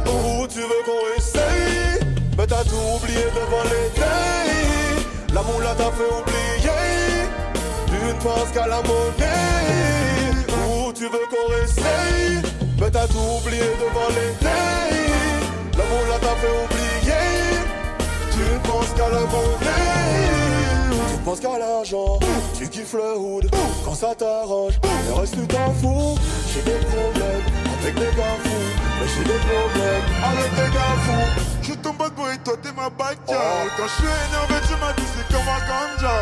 Oh, tu veux qu'on essaye, mais t'as tout oublié devant l'été. La moula t'a fait oublier, tu ne penses qu'à la monnaie. Oh, tu veux qu'on essaye, mais t'as tout oublié devant l'été. La moula t'a fait oublier, tu ne penses qu'à la monnaie. Tu ne penses qu'à l'argent, tu kiffes le hood quand ça t'arrange. Et reste tu t'en fous, j'ai des problèmes avec des gars fous. Mais j'ai des problèmes avec des gars fous.
Je suis ton bad boy, toi t'es ma bad girl. Quand je suis énervé, tu m'as dit c'est comme un ganja.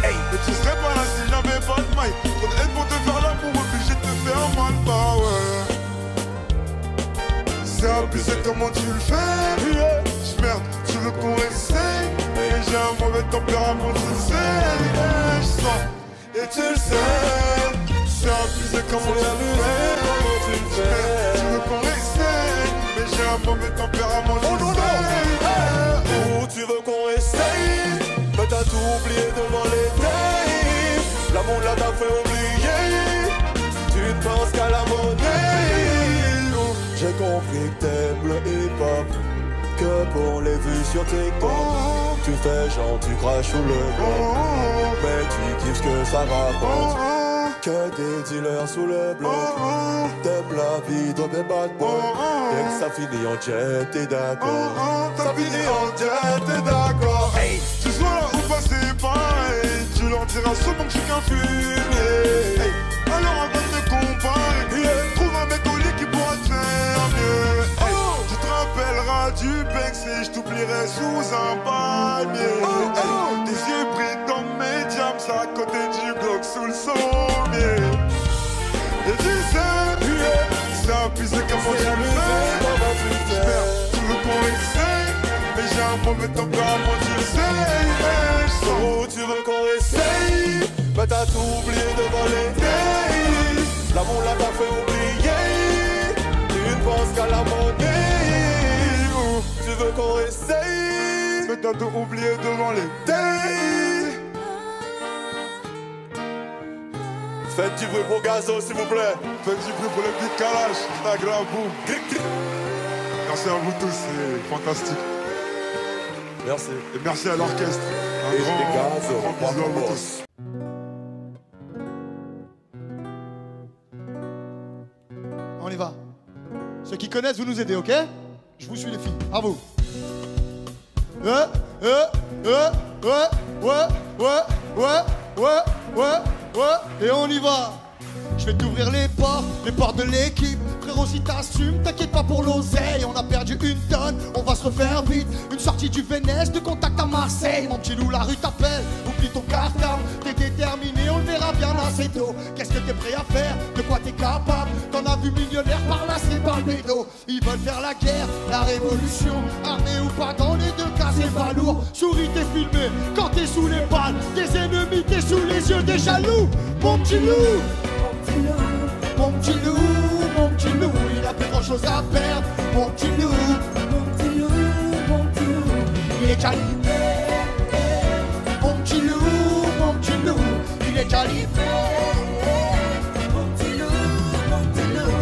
Et tu serais pas là si j'avais pas de maille. Trop de haine pour te faire l'amour, obligé de te faire mal, bah ouais. C'est abusé comment tu le fais. J'merde, tu veux qu'on essaye, mais j'ai un mauvais tempérament, tu le sais. Je sens, et tu le sais. C'est abusé comment tu le fais. Tu veux qu'on essaye, mais j'ai un mauvais tempérament, tu le sais.
Oh, tu veux qu'on essaye, mais t'as tout oublié devant l'été. La moula t'a fait oublier, tu ne penses qu'à la monnaie. Oh, j'ai compris que t'aimes le hip-hop, que pour les vues sur TikTok. Tu fais genre, tu craches sous le bloc, mais tu kiffes ce que ça rapporte. Que des dealers sous le bloc, t'aimes la vie de mes bad boys. Dès que ça finit en jet, t'es d'accord.
Ça finit en jet, t'es d'accord. Tu sois là ou pas, c'est pareil. Tu leur diras seulement que je suis qu'un fumier. Alors avant de te comparer, trouve un mec au lit qui pourra te faire mieux. Tu te rappelleras du Bex et je t'oublierai sous un palmier. Tes yeux brillent dans mes diams, à côté du bloc sous le sommier. Et tu sais, c'est abusé comment tu le fais. J'espère, tu veux qu'on essaye, mais j'ai un mauvais tempérament, tu le sais.
Oh, tu veux qu'on essaye, mais t'as tout oublié devant l'été. La moula t'a fait oublier, tu ne penses qu'à la monnaie. Oh, tu veux qu'on essaye,
mais t'as tout oublié devant l'été.
Faites du bruit pour Gazo, s'il vous plaît.
Faites du bruit pour le petit Kalash, la grave boum. Merci à vous tous, c'est fantastique.
Merci.
Et merci à l'orchestre. Un grand bisou à vous tous.
On y va. Ceux qui connaissent, vous nous aidez, ok? Je vous suis les filles. À vous. Et on y va. Je vais t'ouvrir les portes de l'équipe. Frérot, si t'assumes, t'inquiète pas pour l'oseille. On a perdu une tonne, on va se refaire vite. Une sortie du Vénès, de contact à Marseille. Mon petit loup, la rue t'appelle, oublie ton cartable. T'es déterminé, on le verra bien assez tôt. Qu'est-ce que t'es prêt à faire? De quoi t'es capable? T'en as vu millionnaire par là, c'est par le bédo. Ils veulent faire la guerre, la révolution. Armé ou pas, dans les deux cas, c'est pas lourd. Souris, t'es filmé, quand t'es sous les balles. Tes ennemis, t'es sous les yeux des jaloux. Mon petit loup, mon petit loup, mon petit loup, il a plus grand chose à perdre. Mon petit loup, mon petit loup, mon petit loup, il est calibré. Mon petit loup, il est calibré.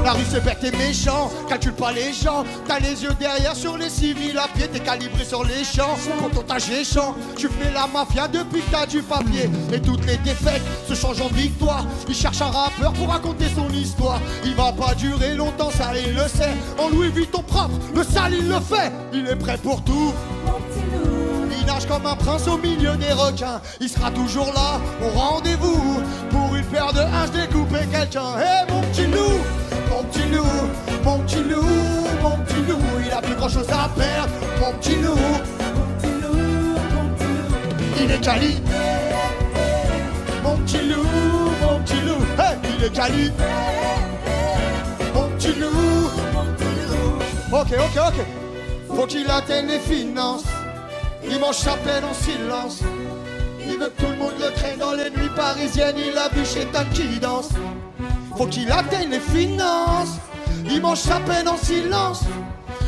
La rue c'est bête et méchant, calcule pas les gens. T'as les yeux derrière sur les civils à pied. T'es calibré sur les champs, quand on t'a géchant. Tu fais la mafia depuis que t'as du papier. Et toutes les défaites se changent en victoire. Il cherche un rappeur pour raconter son histoire. Il va pas durer longtemps, ça il le sait. En Louis Vuitton propre, le sale il le fait. Il est prêt pour tout. Il nage comme un prince au milieu des requins. Il sera toujours là, au rendez-vous. Pour une paire de hanches, découper quelqu'un. Hé mon petit loup, mon petit loup, mon petit loup, mon petit loup, il a plus grand chose à perdre. Mon petit loup, mon petit loup, mon petit loup, il est calibré. Mon petit loup, hey, il est calibré. Ok. Faut qu'il atteigne les finances. Il mange sa peine en silence. Il veut que tout le monde le traîne dans les nuits parisiennes. Il a vu chez Tan qui danse. Faut qu'il atteigne les finances. Il mange sa peine en silence.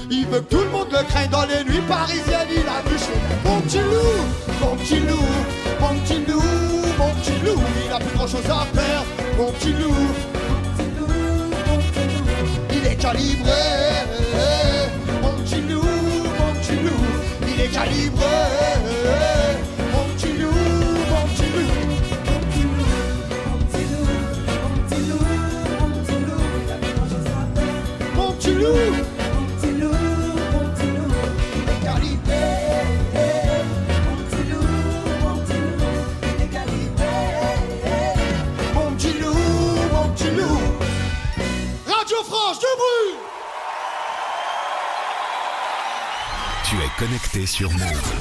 Il veut que tout le monde le craigne dans les nuits parisiennes. Il a vu chez mon petit loup, mon petit loup, mon petit loup, mon petit loup. Il a plus grand chose à faire, mon petit loup. Il est calibré, mon petit loup, mon petit loup. Il est calibré, mon petit loup, mon petit loup. Mon petit loup.
Tu es connecté sur Move.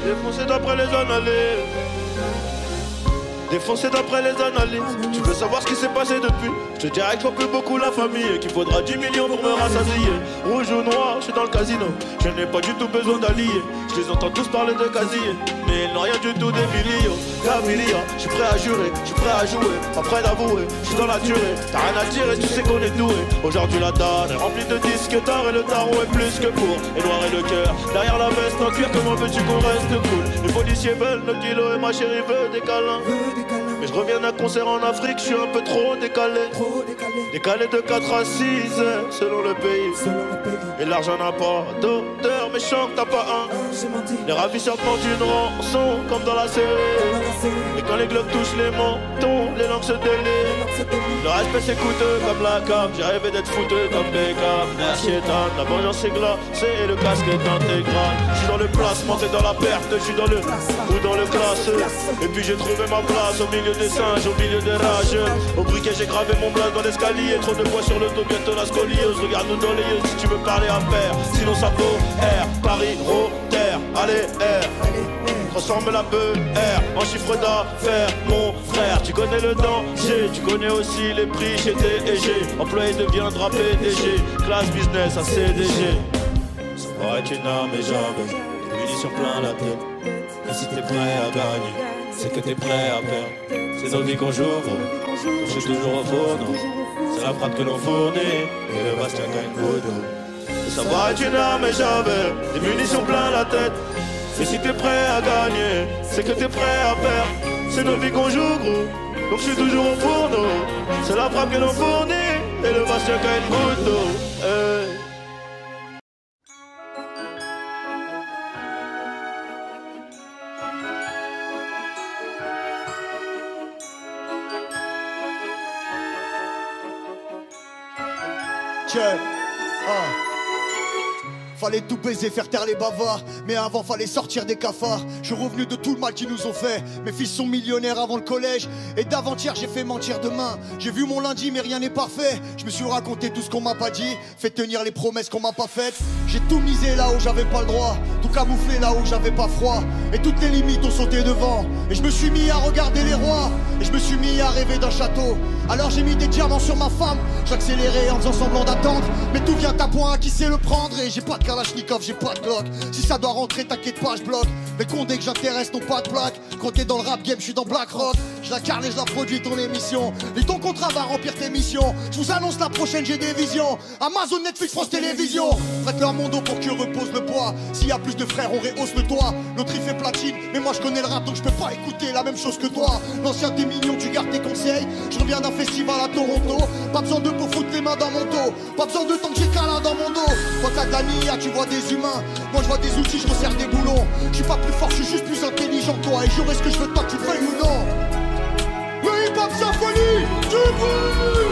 Défoncé d'après les analyses. Défoncé d'après les analyses. Tu veux savoir ce qui s'est passé depuis? Je te dirais qu'il faut plus beaucoup la famille et qu'il faudra 10 millions pour me rassasier. Rouge ou noir, je suis dans le casino. Je n'ai pas du tout besoin d'alliés. Je les entends tous parler de casier, mais ils n'ont rien du tout des millions. Camilia, je suis prêt à jurer, je suis prêt à jouer. Pas prêt d'avouer, je suis dans la durée. T'as rien à dire et tu sais qu'on est doué. Aujourd'hui la dalle est remplie de disques d'art et le tarot est plus que pour. Et noir est le cœur, derrière la veste en cuir, comment veux-tu qu'on reste cool? Les policiers veulent le kilo et ma chérie veut des câlins. Mais je reviens d'un concert en Afrique, je suis un peu trop décalé. Décalé de 4 à 6 heures selon le pays. Et l'argent n'a pas d'odeur, mais chante t'as pas un. Les ravisseurs portent une rançon comme dans la série. Et quand les globes touchent les mentons, les langues se délient. Le respect c'est coûteux comme la cam. J'ai rêvé d'être fouteux comme Beckham. Merci Ethan, la vengeance est glacée et le casque est intégral. Je suis dans le placement, t'es dans la perte, je suis dans le ou dans le classeux. Et puis j'ai trouvé ma place au milieu des singes, au milieu des rageux. Au briquet j'ai gravé mon blague dans l'escalier. Trop de poids sur le dos, bientôt la scoliose. Regarde-nous dans les yeux si tu veux parler à pair. Sinon ça vaut R, Paris, Terre, allez R. Transforme la beuh R en chiffre d'affaires, mon frère. Tu connais le danger, tu connais aussi les prix chez TG. Employé deviendra PDG, classe business à CDG. Ça va être une arme et j'avais des munitions plein la tête. Et si t'es prêt à gagner, c'est que t'es prêt à perdre. C'est nos vies qu'on joue, gros. Je suis toujours au fourneau. C'est la frappe que l'on fournit et le Bastien gagne Bodo. Ça va être une arme et j'avais des munitions plein la tête. Et si t'es prêt à gagner, c'est que t'es prêt à perdre. C'est nos vies qu'on joue gros, donc je suis toujours au fourneau. C'est la frappe que l'on fournit et le Bastien gagne Bodo. Hey.
Check. Fallait tout baiser, faire taire les bavards. Mais avant fallait sortir des cafards. Je suis revenu de tout le mal qu'ils nous ont fait. Mes fils sont millionnaires avant le collège. Et d'avant-hier j'ai fait mentir demain. J'ai vu mon lundi mais rien n'est parfait. Je me suis raconté tout ce qu'on m'a pas dit. Fait tenir les promesses qu'on m'a pas faites. J'ai tout misé là où j'avais pas le droit. Tout camouflé là où j'avais pas froid. Et toutes les limites ont sauté devant. Et je me suis mis à regarder les rois. Et je me suis mis à rêver d'un château. Alors j'ai mis des diamants sur ma femme. J'accélérais en faisant semblant d'attendre. Mais tout vient à point, qui sait le prendre. Et j'ai pas de Kalachnikov, j'ai pas de Glock. Si ça doit rentrer, t'inquiète pas, je bloque. Mais condé que j'intéresse, n'ont pas de plaque. Quand t'es dans le rap game, je suis dans Black Rock. Je la carne et je la produis ton émission. Et ton contrat va remplir tes missions. Je vous annonce la prochaine, j'ai des visions. Amazon, Netflix, France Télévisions. Prête leur mon dos pour que repose le poids. S'il y a plus de frères, on rehausse le toit. L'autre il fait platine, mais moi je connais le rap donc je peux pas écouter la même chose que toi. L'ancien t'es mignon, tu gardes tes conseils. Je reviens d'un festival à Toronto. Pas besoin de pour foutre les mains dans mon dos. Pas besoin de tant que j'ai câlin dans mon dos. Quand t'as de la nia, tu vois des humains. Moi je vois des outils, je resserre des boulons. Je suis pas plus fort, je suis juste plus intelligent que toi. Et j'aurai ce que je veux de toi, que tu veuilles ou non. Le hip-hop symphonie du bruit.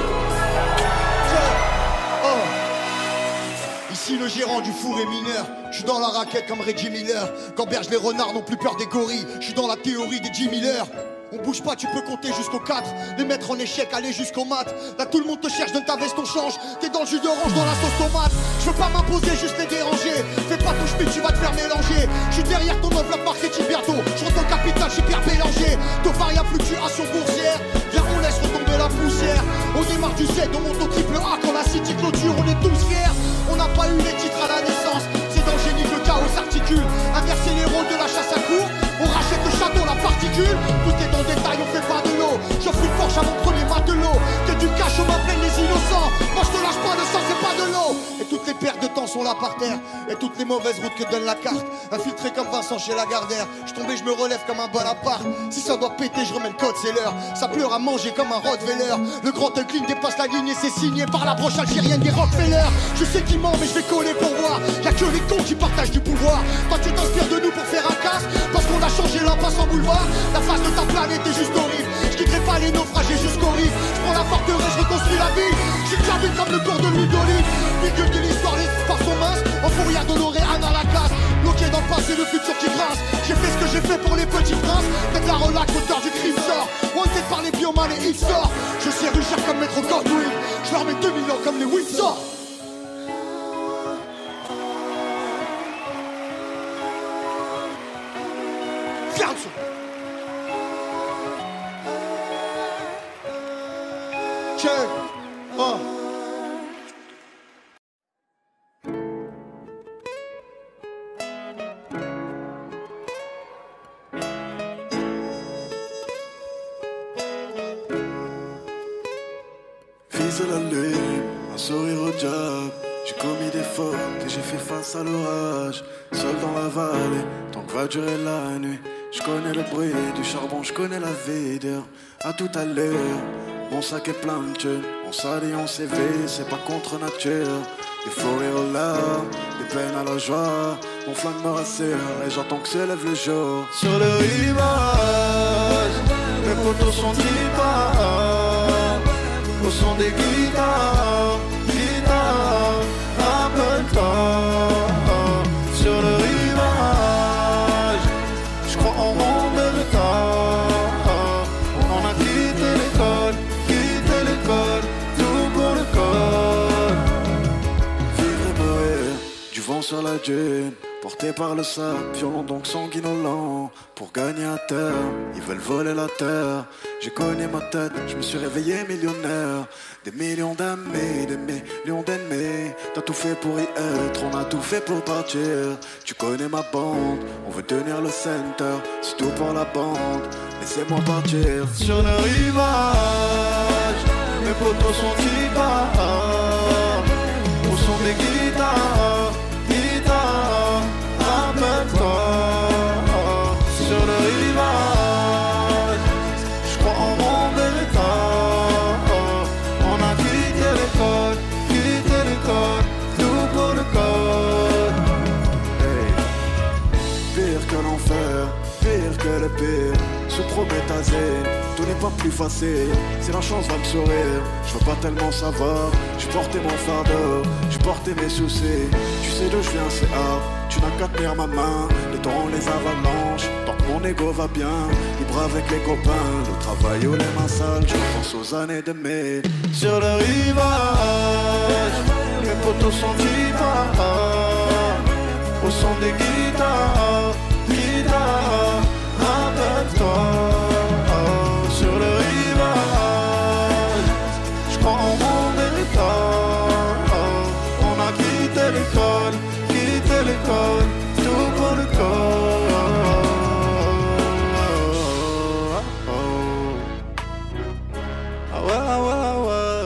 Ici le gérant rendu four et mineur. Je suis dans la raquette comme Reggie Miller. Qu'emberge les renards n'ont plus peur des gorilles. Je suis dans la théorie des Jimmy Miller. On bouge pas, tu peux compter jusqu'au 4. Les mettre en échec, aller jusqu'au mat. Là tout le monde te cherche, donne ta veste, on change. T'es dans le jus d'orange, dans la sauce tomate. Je veux pas m'imposer, juste les déranger. Fais pas ton schmitt, tu vas te faire mélanger. Je suis derrière ton enveloppe marketing bientôt. Je rentre au capital, j'ai Pierre Bélanger. Taux variable, fluctuation boursière. Viens, on laisse retomber la poussière. On démarre du Z, on monte au triple A. Quand la city clôture, on est tous fiers. On n'a pas eu les titres à la naissance. C'est dans le génie que le chaos s'articule. Inverser les rôles de la chasse à cour. On rachète le château, la particule. Tout est dans le détail, on fait pas de l'eau. J'offre une Porsche à mon premier matelot. Que tu caches, on m'appelle les innocents. Moi je te lâche pas, le sang c'est pas de l'eau. Et toutes les pertes de temps sont là par terre. Et toutes les mauvaises routes que donne la carte. Infiltré comme Vincent chez Lagardère. Je tombe et je me relève comme un Bonaparte. Si ça doit péter, je remets le code, c'est l'heure. Ça pleure à manger comme un Rottweiler. Le grand Euclid dépasse la ligne et c'est signé par la broche algérienne des Rockefeller. Je sais qui ment mais je vais coller pour voir. Y'a que les cons qui partagent du pouvoir. Toi tu t'inspires de nous pour faire un casse. Parce qu'on a changé l'impasse en boulevard. La face de ta planète est juste horrible. Je quitterai pas les naufragés jusqu'au rive. Je prends la forteresse, je reconstruis la ville. J'ai clavé comme le corps de Louis d'Olive. Milieu de l'histoire, les pas sont minces. En fourrière d'honorer Anna la classe. Bloqué dans le passé, le futur qui grince. J'ai fait ce que j'ai fait pour les petits princes. Faites la relax, l'auteur du crime sort. Wanted par les bioman et hipsters. Je sais Richard comme Maître Godwin. Je leur mets 2000 ans comme les Windsor. Check. Oh.
Fils de la lune, un sourire au job. J'ai commis des fautes et j'ai fait face à l'orage. Seul dans la vallée, tant que va durer la nuit. Je connais le bruit du charbon, je connais la vidéo. À tout à l'heure, mon sac est plein de thunes. On s'allie, on s'éveille, c'est pas contre nature. Des faux rires aux larmes, des peines à la joie. Mon flingue me rassure et j'entends que s'élève le jour. Sur le rivage, les poteaux sont dipars. Au son des guitares, rappelle-toi. Sur le rivage, je crois en mon méritage. On a quitté l'école, tout pour le code. Vivre et mourir, du vent sur la dune. Porté par le sable, violent donc sanguinolent. Pour gagner à terre, ils veulent voler la terre. J'ai cogné ma tête, je me suis réveillé millionnaire. Des millions d'amis, des millions d'ennemis. T'as tout fait pour y être, on a tout fait pour partir. Tu connais ma bande, on veut tenir le center. C'est tout pour la bande, laissez-moi partir. Sur le rivage, mes potos sont dipars. Au son des guitares, rappelle-toi. Sur le rivage, je crois en mon méritage. On a quitté l'école, tout pour le code. Hey. Pire que l'enfer, pire que le pire. Sous prométhazine, tout n'est pas plus facile. Si la chance va me sourire, je veux pas tellement savoir. J'ai porté mon fardeau, j'ai porté mes soucis. Tu sais d'où je viens, c'est hard. Tu n'as qu'à tenir ma main, les temps, les avalanches. Tant que mon ego va bien, libre avec les copains. Le travail ou les mains sales, je pense aux années de mai. Sur le rivage, les potos sont dipars. Au son des guitares, rappelle-toi. Sur le rivage, je crois en mon héritage. On a quitté l'école, tout pour le corps. Ah ouais, ah ouais, ah ouais.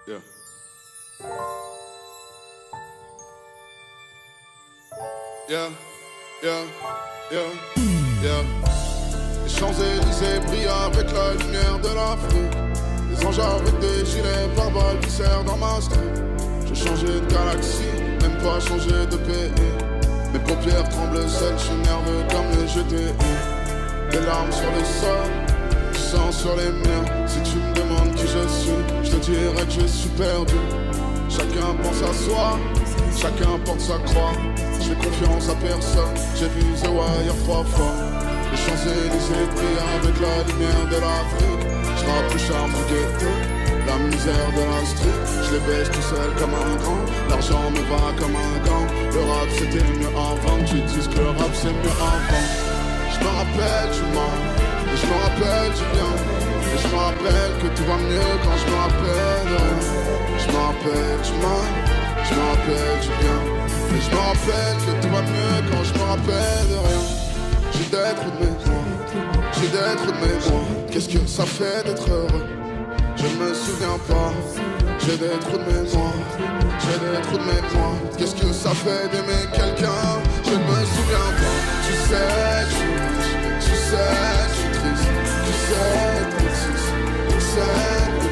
Yeah. Yeah, yeah, yeah, yeah. Les Champs-Élysées brillent avec la lumière de l'Afrique. Les anges avec des gilets pare-balles qui serrent dans ma street. J'ai changé de galaxie, même pas changé de pays. Mes paupières tremblent seules, je suis nerveux comme les GTI. Des larmes sur le sol, du sang sur les murs. Si tu me demandes qui je suis, je te dirais que je suis perdu. Chacun pense à soi, chacun porte sa croix. J'ai confiance à personne, j'ai vu The Wire 3 fois. Les Champs-Élysées brillent avec la lumière de l'Afrique. Je rappe le charme du ghetto, la misère de la street. Je les baisse tout seul comme un grand, l'argent me va comme un gant. Le rap c'était mieux avant, tu dis que le rap c'est mieux avant. Je me rappelle du mal, et je me rappelle du bien. Et je me rappelle que tout va mieux quand je me rappelle de rien. Je me rappelle du mal, je me rappelle du bien. Et je me rappelle que tout va mieux quand je me rappelle de rien. J'ai d'être de mes mois, j'ai d'être de mes mois. Qu'est-ce que ça fait d'être heureux? Je ne me souviens pas. J'ai d'être de mes mois, j'ai d'être de mes mois. Qu'est-ce que ça fait d'aimer quelqu'un? Je ne me souviens pas. Tu sais, je suis riche, tu sais, je suis triste. Tu sais, triste, tu sais,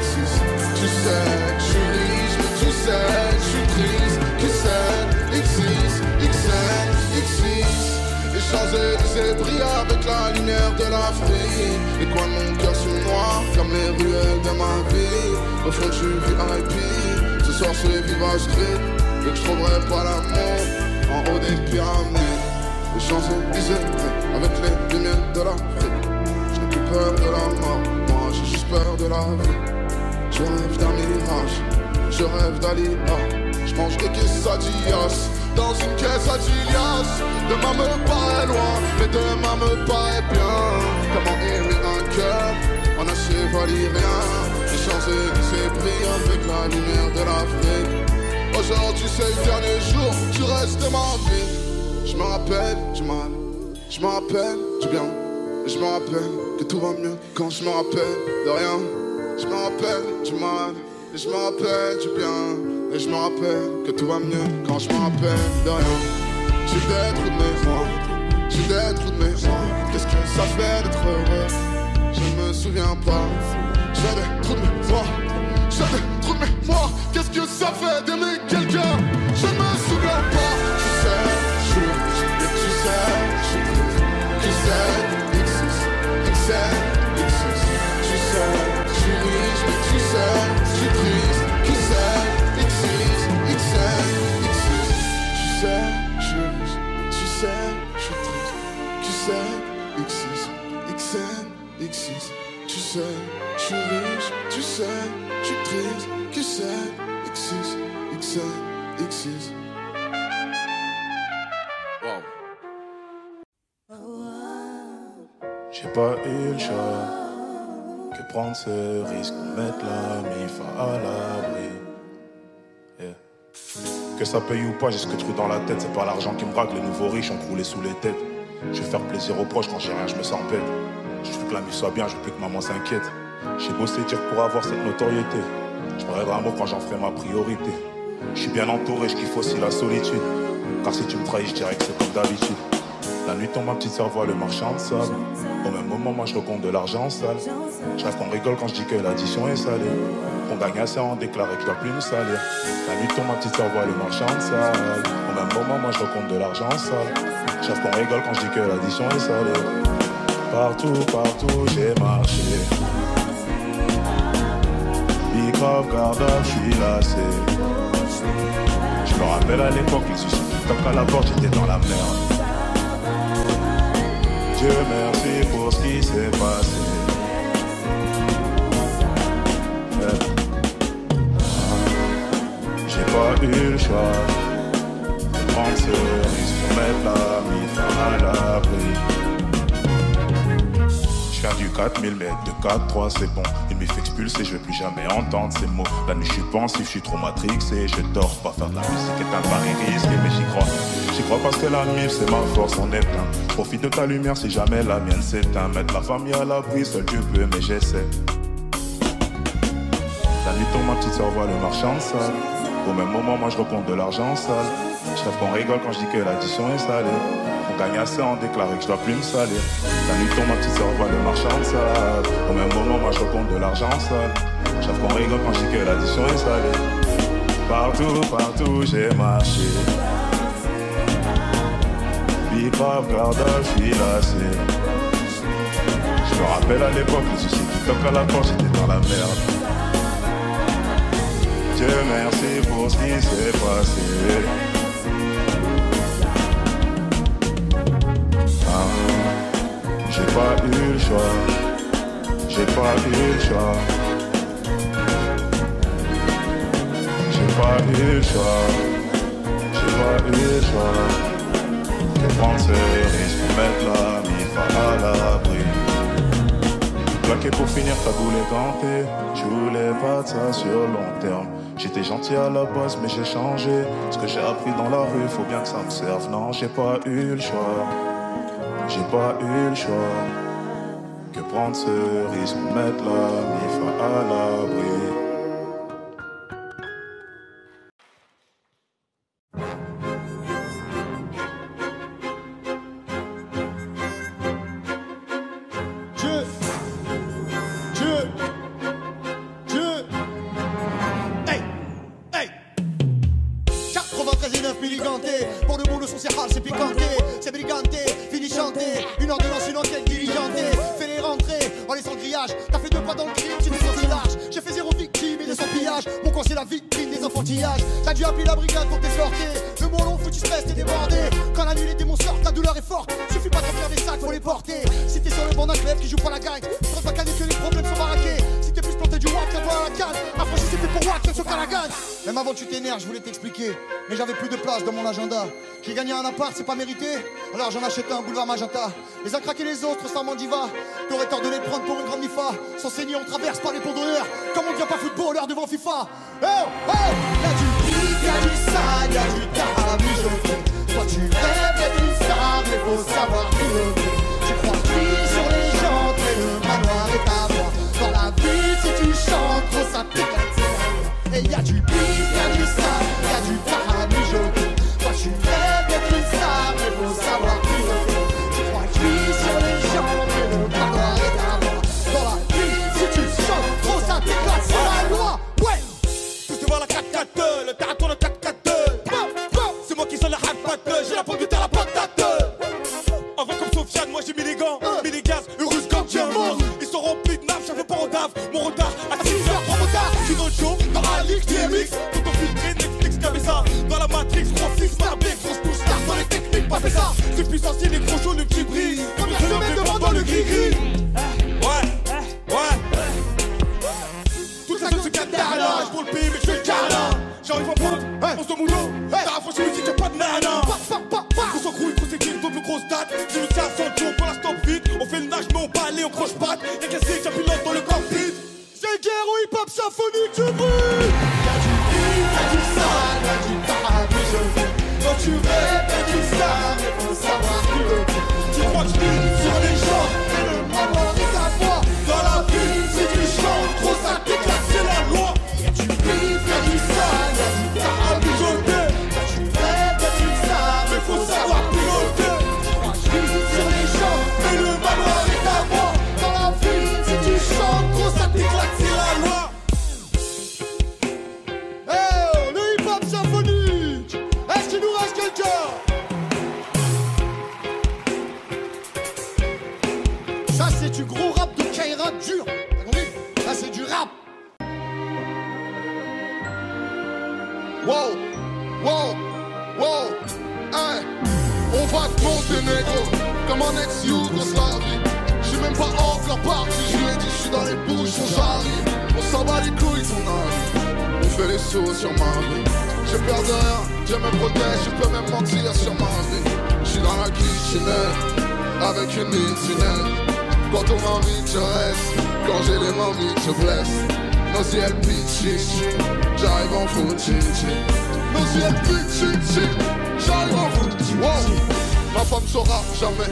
triste. Tu sais, je suis riche, mais tu sais, je suis triste. Tu sais, X6, XN, X6. Les Champs-Élysées brillent avec la lumière de l'Afrique. Les coins de mon cœur sont noirs comme les ruelles de ma vie. Au fond du VIP, ce soir c'est Viva Street. Et que je trouverai pas l'amour en haut des pyramides. Les Champs-Élysées avec les lumières de l'Afrique. Je n'ai plus peur de la mort, moi j'ai juste peur de la vie. Je rêve d'un mirage, je rêve d'Alila. Je mange des quesadillas dans une caisse à Gilias. Demain me paraît loin, mais demain me paraît bien. Comment aimer un cœur en acier valyrien? Les Champs-Élysées brillent avec la lumière de l'Afrique. Aujourd'hui c'est le dernier jour, tu restes de ma vie. Je me rappelle du mal, je me rappelle du bien. Et je me rappelle que tout va mieux quand je me rappelle de rien. Je me rappelle du mal, et je me rappelle du bien. Et je me rappelle que tout va mieux quand je me rappelle de rien. J'ai d'être de mes mois, j'ai d'être de mes mois. Qu'est-ce que ça fait d'être heureux? Je ne me souviens pas. J'ai d'être de mes mois, j'ai d'être de mes mois. Qu'est-ce que ça fait d'aimer quelqu'un? Je ne me souviens pas. Tu sais, je suis riche, et tu sais, je suis triste. Tu sais, X6, XN, X6. Tu sais, je suis riche, mais tu sais, je suis triste. Tu sais, X6, XN, X6. Tu sais, je suis riche, tu sais, je suis triste. Tu sais, X6, XN, X6. Tu sais, je suis riche, tu sais, je suis triste. Tu sais, X6, XN, X6. Wow.
J'ai pas eu le choix que prendre ce risque, mettre la mif à l'abri. Yeah. Que ça paye ou pas, j'ai ce que tu dans la tête. C'est pas l'argent qui me braque, les nouveaux riches ont croulé sous les têtes. Je vais faire plaisir aux proches, quand j'ai rien je me sens bête. Je veux que la mif soit bien, je veux plus que maman s'inquiète. J'ai bossé dur pour avoir cette notoriété. Je me rêverai un mot quand j'en ferai ma priorité. Je suis bien entouré, je kiffe aussi la solitude. Car si tu me trahis, je dirais que c'est comme d'habitude. La nuit tombe, ma petite sœur voit le marchand de sable. Au même moment, moi je recompte de l'argent sale. Je rêve qu'on rigole quand je dis que l'addition est salée. Qu'on gagne assez en déclaré que je dois plus nous salir. La nuit tombe, ma petite sœur voit le marchand de sable. Au même moment, moi je recompte de l'argent sale. Je rêve qu'on rigole quand je dis que l'addition est salée. Partout, partout j'ai marché. Big grave, garde, je suis lassé. Je me rappelle à l'époque, les soucis qui toquent à la porte, j'étais dans la merde. Dieu merci pour ce qui s'est passé. J'ai pas eu le choix de prendre ce risque pour mettre la mif à l'abri. Je viens du 4000 mètres, de 4-3 c'est bon. Une mif expulsée, je vais plus jamais entendre ces mots. La nuit je suis pensif, je suis trop matrixé. Je dors pas, faire de la musique est un pari risqué. Mais j'y crois, j'y crois parce que la mif c'est ma force, on est plein. Profite de ta lumière si jamais la mienne s'éteint. Mettre la famille à l'abri, seul Dieu peut mais j'essaie. La nuit tombe, ma petite sœur voit le marchand de salle. Au même moment, moi je recompte de l'argent sale. Je rêve qu'on rigole quand je dis que l'addition est salée. On gagne assez en déclaré que je dois plus me salir. La nuit tombe, ma petite sœur voit le marchand de salle. Au même moment, moi je recompte de l'argent sale. Je rêve qu'on rigole quand je dis que l'addition est salée. Partout, partout j'ai marché. Big grave, Gardal, filassé. Je me rappelle à l'époque, les soucis qui toquent à la porte, j'étais dans la merde. Dieu merci pour ce qui s'est passé. J'ai pas eu le choix. J'ai pas eu le choix. J'ai pas eu le choix. J'ai pas eu le choix. Que prendre ce risque pour mettre la MIFA à l'abri. Plaqué pour finir, ta boule est gantée. Je voulais pas de ça sur long terme. J'étais gentil à la base mais j'ai changé. Ce que j'ai appris dans la rue, faut bien que ça me serve. Non, j'ai pas eu le choix. J'ai pas eu le choix. Que prendre ce risque pour mettre la MIFA à l'abri.
Pour le bout le son c'est rare, c'est piquanté, c'est briganté, fini chanter. Une ordonnance, une enquête diligentée. Fais-les rentrer en laissant le grillage. T'as fait 2 pas dans le crime, tu t'es senti large. J'ai fait 0 victime et 200 pillages. Mon corps c'est la vitrine des enfantillages. T'as dû appeler la brigade pour t'escorter. Le mot long, foutu stress, t'es débordé. Quand la nuit les démons sortent, la douleur est forte. Suffit pas de faire des sacs, faut les porter. Si t'es sur le banc d'un club qui joue pas la gagne, faut pas caler que les problèmes sont baraqués. Si t'es plus planté du wack, t'as à la canne. Affranchi c'est fait pour wack, sur Calagan. Même avant que tu t'énerves, je voulais t'expliquer. Mais j'avais plus de place dans mon agenda. J'ai gagné un appart, c'est pas mérité. Alors j'en achète un boulevard Magenta. Les uns craqué les autres, sans mandiva. T'aurais tort de les prendre pour une grande MIFA. Sans saigner, on traverse par les ponts d'honneur. Comme on devient pas footballeur devant FIFA. Oh, oh, y'a du beat, y'a du sale, y'a du tarab mijoté. Toi tu rêves d'être une star, mais faut savoir piloter. Tu crois plus sur les gens, et le manoir est à voir. Dans la vie, si tu chantes, trop ça t'éclate. Et y'a du beat, y'a du sale, y'a du tarab mijoté. Toi tu rêves d'être une star, mais faut savoir piloter. Tu crois plus sur les gens, et le manoir est à voir. Dans la vie, si tu chantes, trop ça t'éclate. C'est la loi, ouais.
Tous devant la 4-4-2, le terrain tourne 4-4-2. C'est moi qui sors la rap patte, j'ai la pomme de terre, la patate. En vrai comme Sofiane, moi j'ai mis les gants, mis les gaz, heureuse comme diamant. Ils sont remplis de nappes, j'avais pas en dave. Mon retard, à 6h, prends mon tard. Je suis dans le show, dans la ligue, DMX. Tout en filtré, Netflix, caméra. Dans la Matrix, Francis, Marbeck, France touche, tard dans les techniques, pas fait ça. C'est plus sensible, les gros chauds, le petit bris. Comme la semaine devant dans le gris-gris. Ouais. Toute la zone se capte là, je pour le pays, mais je fais le câlin. J'arrive en pointe, on se moulot. T'as rafraîchi, mais si t'as pas de nana. On s'en crouille, trop c'est qu'il double grosse date. J'ai le ça sans tour pour la stop vite. On fait le nage, mais on balai, on croche patte. Y'a qu'à c'est, pilote dans le cockpit.
C'est guerre ou hip-hop symphonique du bruit. Y'a du beat, y'a du sale, y'a du tarab mijoté. Quand tu rêves d'être une star, mais faut savoir piloter. Tu crois que je vis sur les gens, et le manoir est à toi. Dans la vie, si tu chantes, trop ça t'éclate, c'est la loi. Y'a du beat, y'a du sale, y'a du tarab mijoté. Quand tu rêves d'être une star, mais faut savoir piloter. Tu crois que je vis sur les gens, et le manoir est à moi. Dans la vie, si tu chantes, trop ça t'éclate, c'est la loi. Hey, le hip-hop symphonique. Est-ce qu'il nous reste quelqu'un? Ça c'est du gros rap de K-rap dur. T'as compris? Ça c'est du rap.
Wow, hey. On va te monter négro, comme en ex-Yougoslavie. J'suis même pas encore parti, je lui ai dit j'suis dans les bouchons, j'arrive. On s'en bat les couilles ton âge, on fait les sauts sur ma vie. J'ai peur de rien, Dieu me protège, je peux même mentir sur ma vie. J'suis dans la kitchenette, avec une mitinette. Quand on m'invite je reste, quand j'ai les mamies je blesse. Nos yeux pitchy, j'arrive en foot chichi. Nos yeux pitchy, j'arrive en foot chichi. Wow. Ma femme saura jamais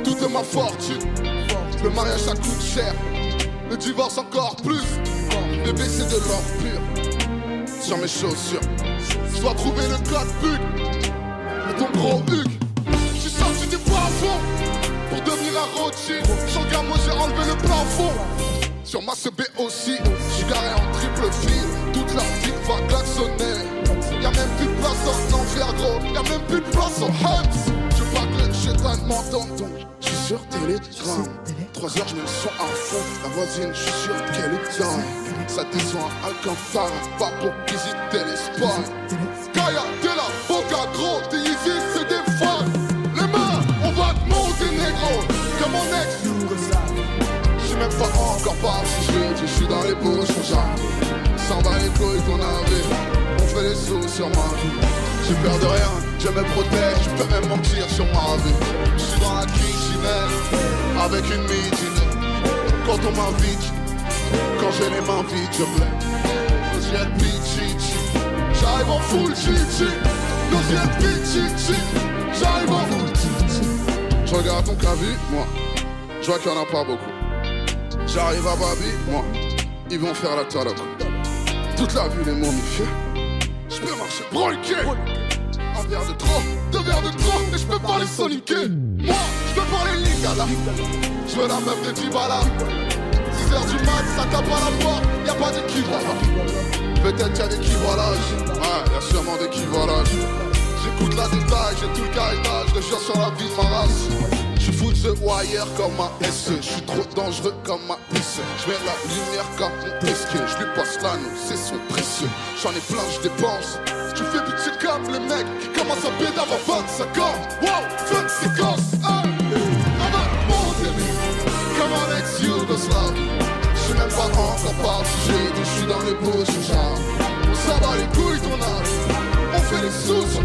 toute ma fortune. Le mariage ça coûte cher, le divorce encore plus.
Bébé, c'est de l'or pur sur mes chaussures. Je dois trouver le code pute et ton gros Hugues. Je suis sorti du plafond pour devenir un Rothschild. Sans gamme, moi j'ai enlevé le plafond. Sur ma CB aussi, je suis garé en triple fil. Toute la ville va klaxonner. Y'a même plus de place en enfer gros. Y'a même plus de place en Hunt. Je veux pas que le chétan m'entende donc je suis sur Telegram. 3 heures je mets le son à fond. La voisine je suis sûr qu'elle est dingue. Ça descend à Alcantara, pas pour visiter l'Espagne. Kaya de la Boca gros, t'es ici c'est des fans. Les mains, on va te monter négro. Comme mon ex. J'sais même pas encore parti, je suis dans les bouches, j'arrive. S'en bat les couilles qu'on avait, on fait les sous sur ma vie. J'ai peur de rien, je me protège, je peux même mentir sur ma vie. J'suis dans la kitchenette, avec une midinette. Quand on m'invite, quand j'ai les mains vides, je plais. Deuxième pichichi, j'arrive en full chichi. Deuxième pichichi, j'arrive en full chichi. Je regarde ton clavier, moi, je vois qu'il y en a pas beaucoup. J'arrive à Babi, moi, ils vont faire la taloc. Toute la ville est momifiée. Je peux marcher broqué. Un verre de trop, 2 verres de trop, et je peux pas les soniquer. Moi, je peux pas les lingala. Je veux la meuf de Dibala. 6h du mat, ça tape à la porte, y'a pas d'équivalage. Peut-être y'a d'équivalage. Ouais, y'a sûrement d'équivalage. J'écoute la détail, j'ai tout le carénage, je jure sur la vie de ma race. Je fous the wire comme ma SE, je suis trop dangereux comme ma pisse. Je mets la lumière comme mon presque, je lui passe l'anneau, c'est son précieux. J'en ai plein, je dépense. Je fais pitié comme les mecs qui commencent à péter avant 25 ans. Wow, 26 gosses, hey. Avec mon débit, comme un ex-Yougoslave. Je suis même pas encore parti, j'ai dit je suis dans les bouches, genre. On s'en bat les couilles ton âge, on fait les sous.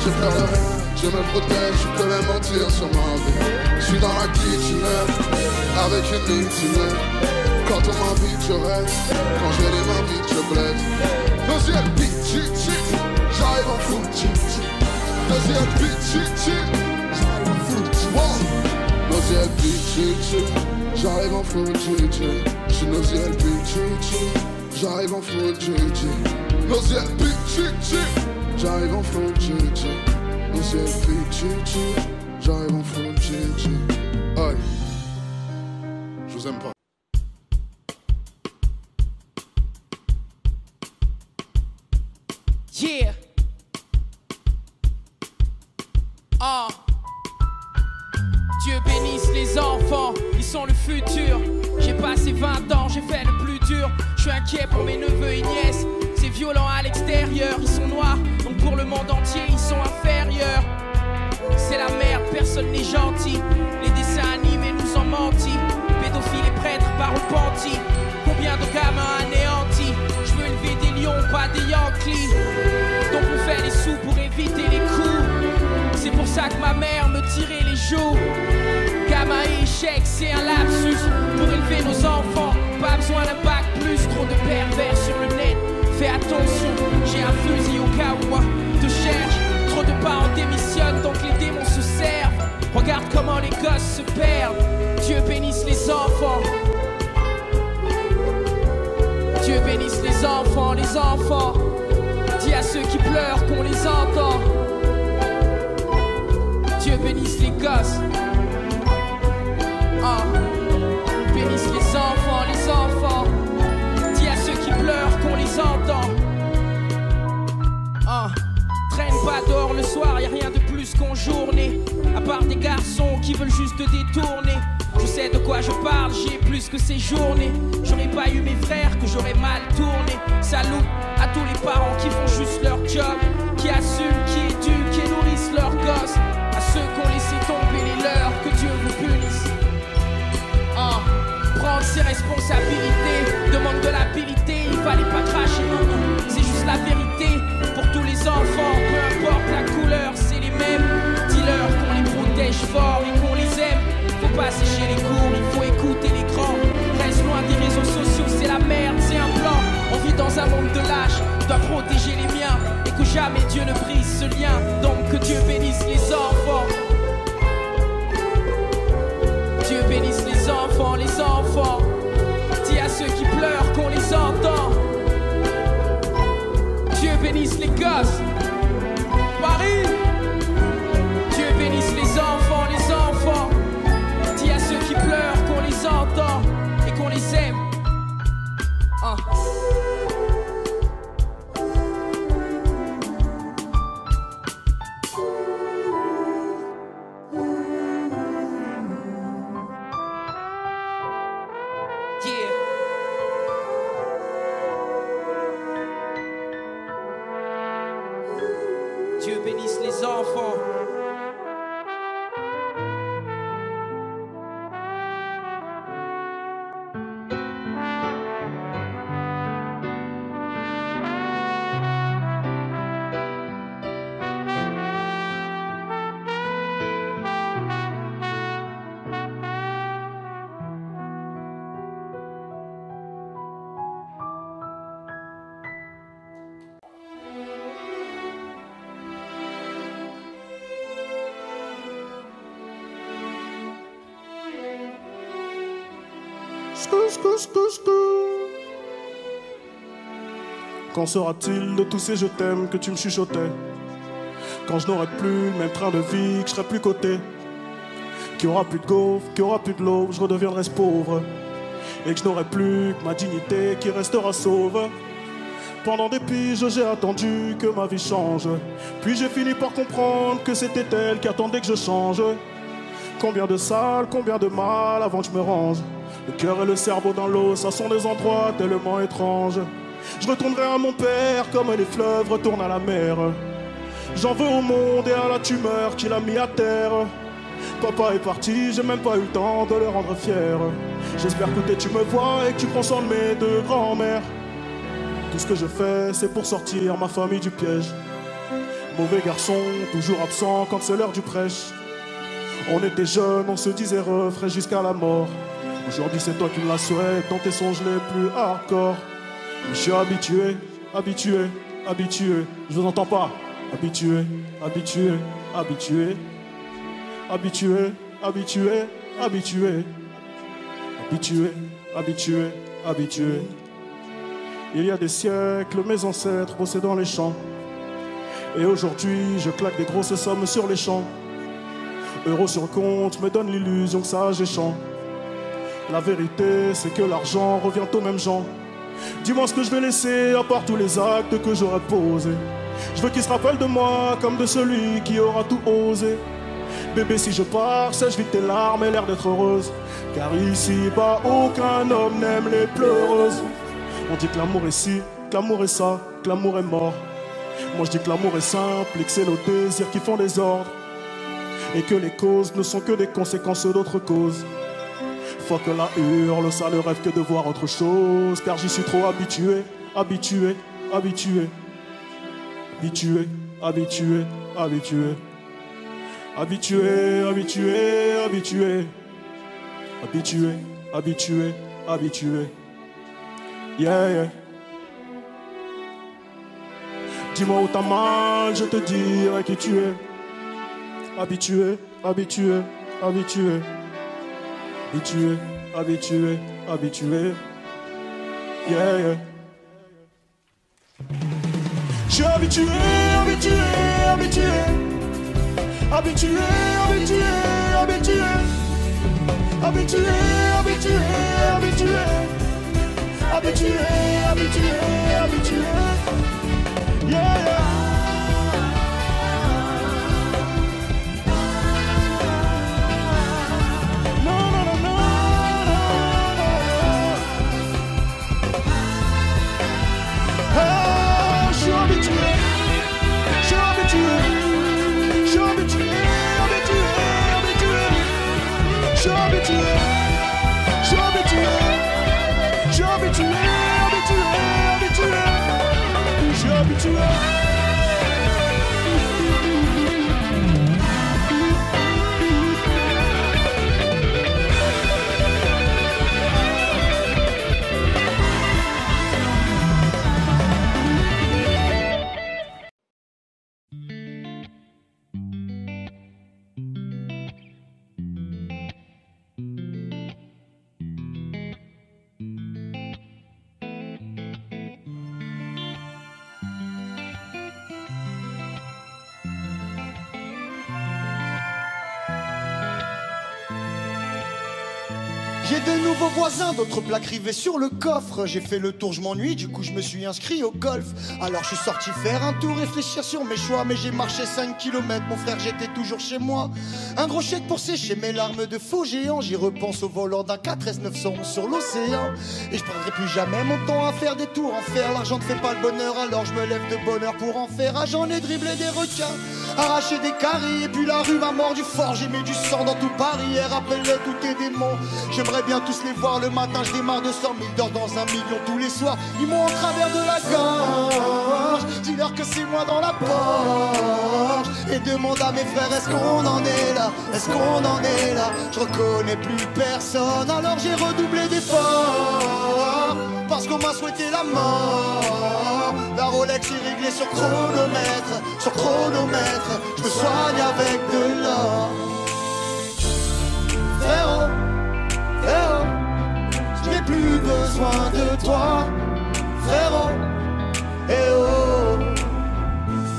J'ai peur de rien, je me protège, je peux même mentir sur ma vie. Je suis dans la kitchenette, avec une midinette. Quand on m'invite, je reste, quand j'ai les mains vides, je blesse. Deuxième pichichi, j'arrive en full chichi. Deuxième pichichi, j'arrive en full chichi. Deuxième pichichi, j'arrive en full chichi. J'suis deuxième pichichi, j'arrive en full chichi. Deuxième pichichi, j'arrive en full chichi. Deuxième pichichi, j'arrive en full chichi. Aïe, je vous aime pas.
Yeah. Ah. Dieu bénisse les enfants, ils sont le futur. J'ai passé 20 ans, j'ai fait le plus dur. Je suis inquiet pour mes neveux et nièces. C'est violent à l'extérieur, ils sont noirs. Donc pour le monde entier, ils sont inférieurs. C'est la merde, personne n'est gentil. Les dessins animés nous ont menti. Pédophiles et prêtres pas repentis. Combien de gamins anéantis. Je veux élever des lions, pas des Yankees. Donc on fait les sous pour éviter les coups. C'est pour ça que ma mère me tirait les joues. Gamin et échec, c'est un lapsus. Pour élever nos enfants, pas besoin d'un bac plus. Trop de pervers sur le net. Fais attention, j'ai un fusil au cas où moi te cherche. Trop de parents démissionnent, donc les démons se servent. Regarde comment les gosses se perdent. Dieu bénisse les enfants. Dieu bénisse les enfants, les enfants. Dis à ceux qui pleurent qu'on les entend. Dieu bénisse les gosses. Ah. Bénisse les enfants. Dis à ceux qui pleurent qu'on les entend. Ah. Traîne pas dehors le soir, y'a rien de plus qu'en journée. À part des garçons qui veulent juste te détourner. Je sais de quoi je parle, j'ai plus que ces journées. J'aurais pas eu mes frères que j'aurais mal tourné. Salut à tous les parents qui font juste leur job, qui assument, qui éduquent, qui nourrissent leurs gosses. À ceux qui ont laissé tomber les leurs, que Dieu vous punisse. Prendre ses responsabilités, demande de l'habilité. Il fallait pas cracher, non, c'est juste la vérité. Pour tous les enfants, peu importe la couleur, c'est les mêmes. Dis-leur qu'on les protège fort et qu'on les aime. Faut pas sécher les cours, il faut écouter les grands. Reste loin des réseaux sociaux, c'est la merde, c'est un plan. On vit dans un monde de lâches, doit protéger les miens. Et que jamais Dieu ne brise ce lien. Donc que Dieu bénisse les enfants. Dieu bénisse les enfants, les enfants. Dis à ceux qui pleurent qu'on les bénisse les gosses. Paris, Dieu bénisse les enfants, les enfants. Dis à ceux qui pleurent qu'on les entend et qu'on les aime. Ah. Dieu bénisse les enfants.
Qu'en sera-t-il de tous ces je t'aime que tu me chuchotais? Quand je n'aurai plus le même train de vie, que je serai plus coté, qu'il n'y aura plus de gaufres, qu'il n'y aura plus de l'eau, je redeviendrai ce pauvre, et que je n'aurai plus que ma dignité qui restera sauve. Pendant des piges, j'ai attendu que ma vie change, puis j'ai fini par comprendre que c'était elle qui attendait que je change. Combien de salles, combien de mal avant que je me range. Le cœur et le cerveau dans l'eau, ça sont des endroits tellement étranges. Je retournerai à mon père comme les fleuves retournent à la mer. J'en veux au monde et à la tumeur qu'il a mis à terre. Papa est parti, j'ai même pas eu le temps de le rendre fier. J'espère que tu me vois et que tu prends soin de mes deux grands-mères. Tout ce que je fais, c'est pour sortir ma famille du piège. Mauvais garçon, toujours absent quand c'est l'heure du prêche. On était jeunes, on se disait refrain jusqu'à la mort. Aujourd'hui c'est toi qui me la souhaites dans tes songes les plus hardcore. Je suis habitué, habitué, habitué. Je vous entends pas. Habitué, habitué, habitué. Habitué, habitué, habitué. Habitué, habitué, habitué. Il y a des siècles, mes ancêtres bossaient dans les champs. Et aujourd'hui, je claque des grosses sommes sur les champs. Euros sur le compte me donne l'illusion que ça j'échange. La vérité, c'est que l'argent revient aux mêmes gens. Dis-moi ce que je vais laisser à part tous les actes que j'aurais posés. Je veux qu'ils se rappellent de moi comme de celui qui aura tout osé. Bébé, si je pars, sèche vite tes larmes et l'air d'être heureuse. Car ici-bas, aucun homme n'aime les pleureuses. On dit que l'amour est ci, que l'amour est ça, que l'amour est mort. Moi je dis que l'amour est simple et que c'est nos désirs qui font les ordres. Et que les causes ne sont que des conséquences d'autres causes. Faut que la hurle, ça ne rêve que de voir autre chose. Car j'y suis trop habitué, habitué, habitué. Habitué, habitué, habitué. Habitué, habitué, habitué. Habitué, habitué, habitué. Yeah, yeah. Dis-moi où t'as mal, je te dirai qui tu es. Habitué, habitué, habitué. Habitué, habitué, habitué. Yeah, yeah. Je suis habitué, habitué, habitué. Habitué, habitué, habitué. Habitué, habitué, habitué. Habitué, habitué, habitué. Yeah, yeah.
J'ai de nouveaux voisins, d'autres plaques rivées sur le coffre. J'ai fait le tour, je m'ennuie, du coup je me suis inscrit au golf. Alors je suis sorti faire un tour, réfléchir sur mes choix. Mais j'ai marché 5 km, mon frère, j'étais toujours chez moi. Un gros chèque pour sécher mes larmes de faux géant. J'y repense au volant d'un 4S 911 sur l'océan. Et je prendrai plus jamais mon temps à faire des tours en fer. L'argent ne fait pas le bonheur, alors je me lève de bonne heure pour en faire. Ah, j'en ai dribblé des requins, arraché des caries. Et puis la rue m'a mordu fort, j'ai mis du sang dans tout Paris. Et rappelle-le tous tes démons, j'aimerais bien tous les voir. Le matin je démarre de 100 000, dors dans 1 million tous les soirs. Ils m'ont en travers de la gorge, dis-leur que c'est moi dans la Porsche. Et demande à mes frères, est-ce qu'on en est là? Est-ce qu'on en est là? Je reconnais plus personne, alors j'ai redoublé d'efforts. Parce qu'on m'a souhaité la mort. La Rolex est réglée sur chronomètre, sur chronomètre. Je me soigne avec de l'or. Frérot, frérot, je n'ai plus besoin de toi. Frérot, eh oh.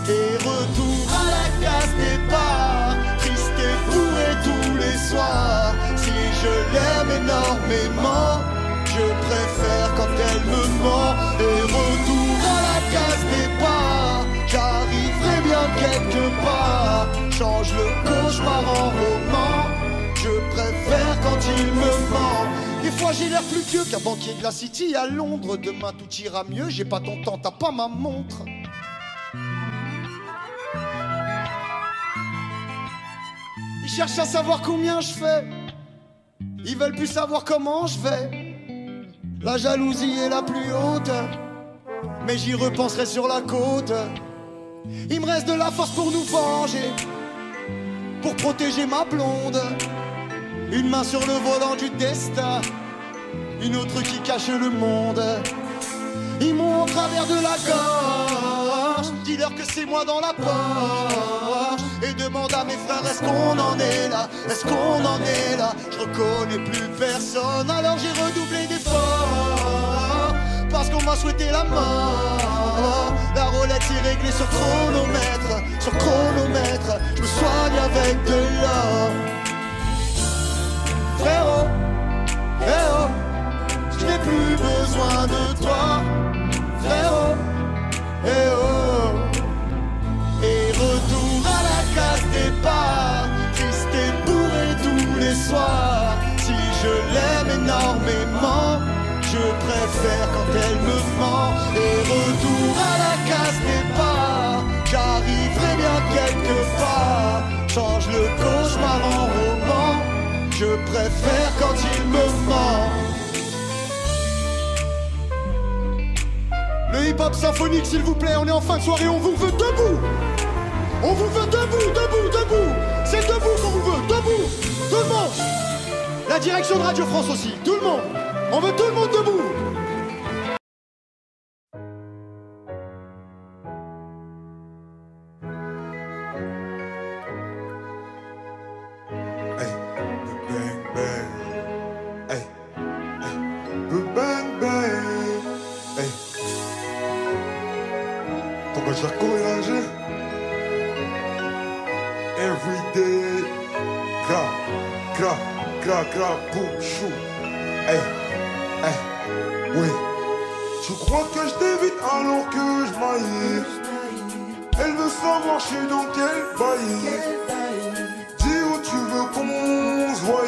Et retour à la case départ, triste et bourré tous les soirs. Si je l'aime énormément, je préfère quand elle me ment. Et retour à la case départ, j'arriverai bien quelque part. Change le cauchemar en roman, je préfère quand il me ment. Des fois j'ai l'air plus vieux qu'un banquier de la City à Londres. Demain tout ira mieux, j'ai pas ton temps, t'as pas ma montre. Ils cherchent à savoir combien je fais, ils veulent plus savoir comment je vais. La jalousie est la plus haute, mais j'y repenserai sur la côte. Il me reste de la force pour nous venger, pour protéger ma blonde. Une main sur le volant du destin, une autre qui cache le monde. Ils m'ont en travers de la gorge, dis-leur que c'est moi dans la Porsche. Et demande à mes frères, est-ce qu'on en est là? Est-ce qu'on en est là? Je reconnais plus personne, alors j'ai redoublé d'efforts. Parce qu'on m'a souhaité la mort. La Rolex est réglée sur chronomètre, sur chronomètre. Je me soigne avec de l'or. Frérot, frérot, je n'ai plus besoin de toi. Frérot, eh oh. Et retour à la case départ, triste et bourré tous les soirs. Si je l'aime énormément, je préfère quand elle me ment. Et retour à la case départ, j'arriverai bien quelque part. Change le cauchemar en roman, je préfère quand il me ment. Le hip-hop symphonique, s'il vous plaît, on est en fin de soirée, on vous veut debout. On vous veut debout, debout, debout. C'est debout qu'on vous veut, debout. Tout le monde. La direction de Radio France aussi, tout le monde. On veut tout le monde debout.
Oui. Tu crois que je t'évite alors que je maille. Elle veut savoir je suis dans quel bail. Dis où tu veux qu'on se voie.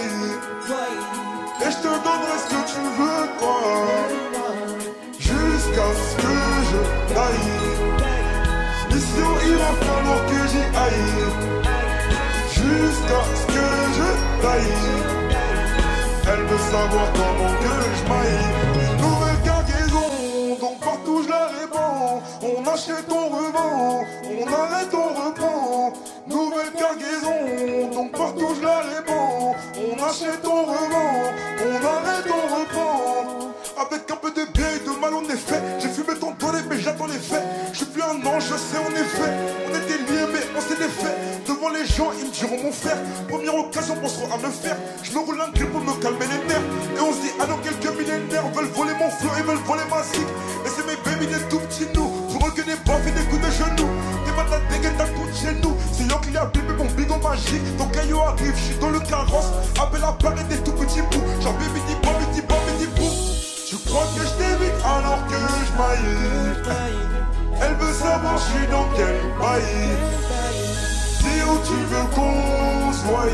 Et je te donnerai ce que tu veux quoi. Jusqu'à ce que je taille. Mission il va falloir que j'y aille. Jusqu'à ce que je taille. Elle veut savoir comment que je maille. Une nouvelle cargaison, donc partout je la répands. On achète, on revend, on arrête, on reprend. Nouvelle cargaison, donc partout je la répands. On achète, on revend, on arrête, on reprend. Avec un peu de bien et de mal en effet. J'ai fumé ton toilé mais j'attends les faits. Je suis plus un ange, je sais en effet. On était liés mais on s'est défait. Devant les gens ils me diront mon frère. Première occasion penseront à me faire. Je me roule un grippe pour me calmer les nerfs. Et on se dit alors quelques millénaires veulent voler mon flow et veulent voler ma zik. Et c'est mes baby des tout petits nous. Pour eux que des baffes et des coups de genoux. Des patates dégaines d'un coup de chez nous. C'est là qu'il y a bébé mon bigot magique. Ton caillou arrive, je suis dans le carrosse. Appelle la barre et des tout petits bouts. Genre baby dit j'maille. Elle veut savoir je suis dans quel bail. Dis où tu veux qu'on se voie.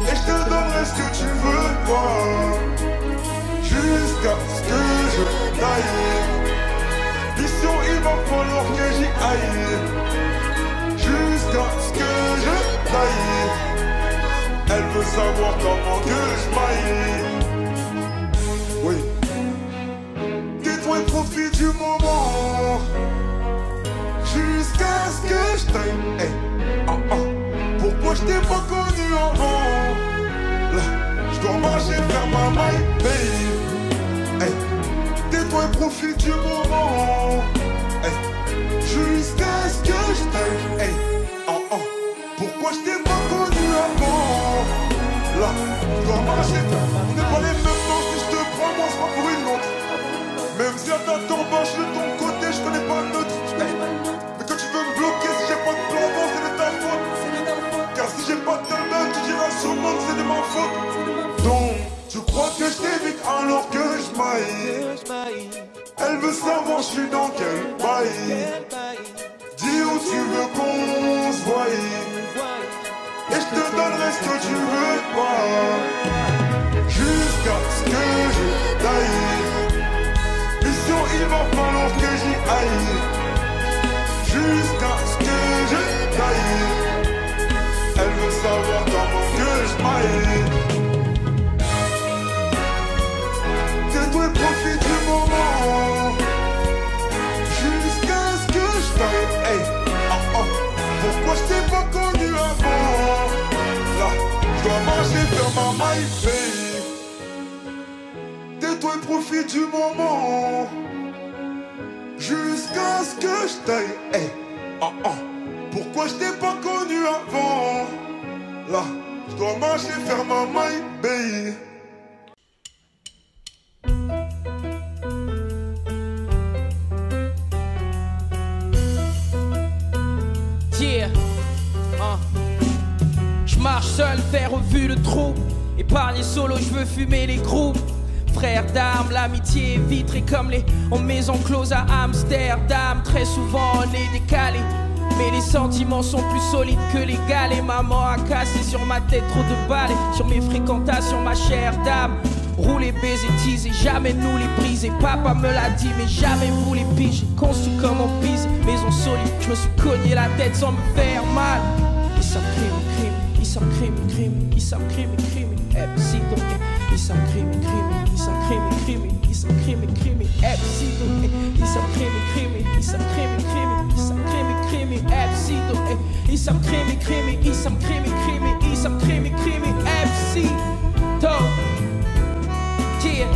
Et je te donnerai ce que tu veux pas. Jusqu'à ce que je taille. Mission il va falloir que j'y aille. Jusqu'à ce que je taille. Elle veut savoir comment que je maille. Oui. Tais-toi et profite du moment. Jusqu'à ce que je taille. Hey. Pourquoi je t'ai pas connu avant? Là, je dois marcher vers ma maille, babe. Hey. Tais-toi et profite du moment. Hey. Jusqu'à ce que je taille. Hey. Pourquoi je t'ai pas connu avant? Là, je dois marcher. On n'est pas les mêmes noms. Si je te prends, moi, c'est pas pour une autre. Même si à ta torbache de ton côté, je connais pas le nôtre. Hey. Mais quand tu veux me bloquer, si j'ai pas de plan, bon, c'est de ta faute. Car si j'ai pas de talbin, tu diras sûrement que c'est de ma faute. Donc, tu crois que je t'évite alors que je maille. Elle veut savoir je suis dans quel bail. Dis où tu veux qu'on se voie. Et je te donnerai ce que tu veux pas. Jusqu'à ce que je taille. Mission il va falloir que j'y aille. Jusqu'à ce que je taille. Elle veut savoir comment que je maille. Tais-toi et profite du moment. Jusqu'à ce que je taille. Hey. Pourquoi je t'ai pas connu avant? Là, je dois marcher vers ma maille, babe. Tais-toi et profite du moment. Jusqu'à ce que je taille. Hey. Pourquoi je t'ai pas connu avant? Là, je dois marcher vers ma maille, babe.
J'marche seul, faire revue de troupe. Épargné solo, je veux fumer les groupes. Frères d'armes, l'amitié est vitrée comme les en maison close à Amsterdam. Très souvent on est décalé, mais les sentiments sont plus solides que les galets. Maman a cassé sur ma tête trop de balais. Sur mes fréquentations, ma chère dame. Rouler, baiser, teaser, jamais nous les briser. Papa me l'a dit, mais jamais vous les piger. Conçu comme on pise, maison solide. Je me suis cogné la tête sans me faire mal. Ils sont crime, ils sont crime, ils sont crime, ils sont crime, ils sont crime, ils sont crime, ils sont crime, ils sont crime, ils sont crime, ils sont crime, ils sont crime, FC, do, yeah.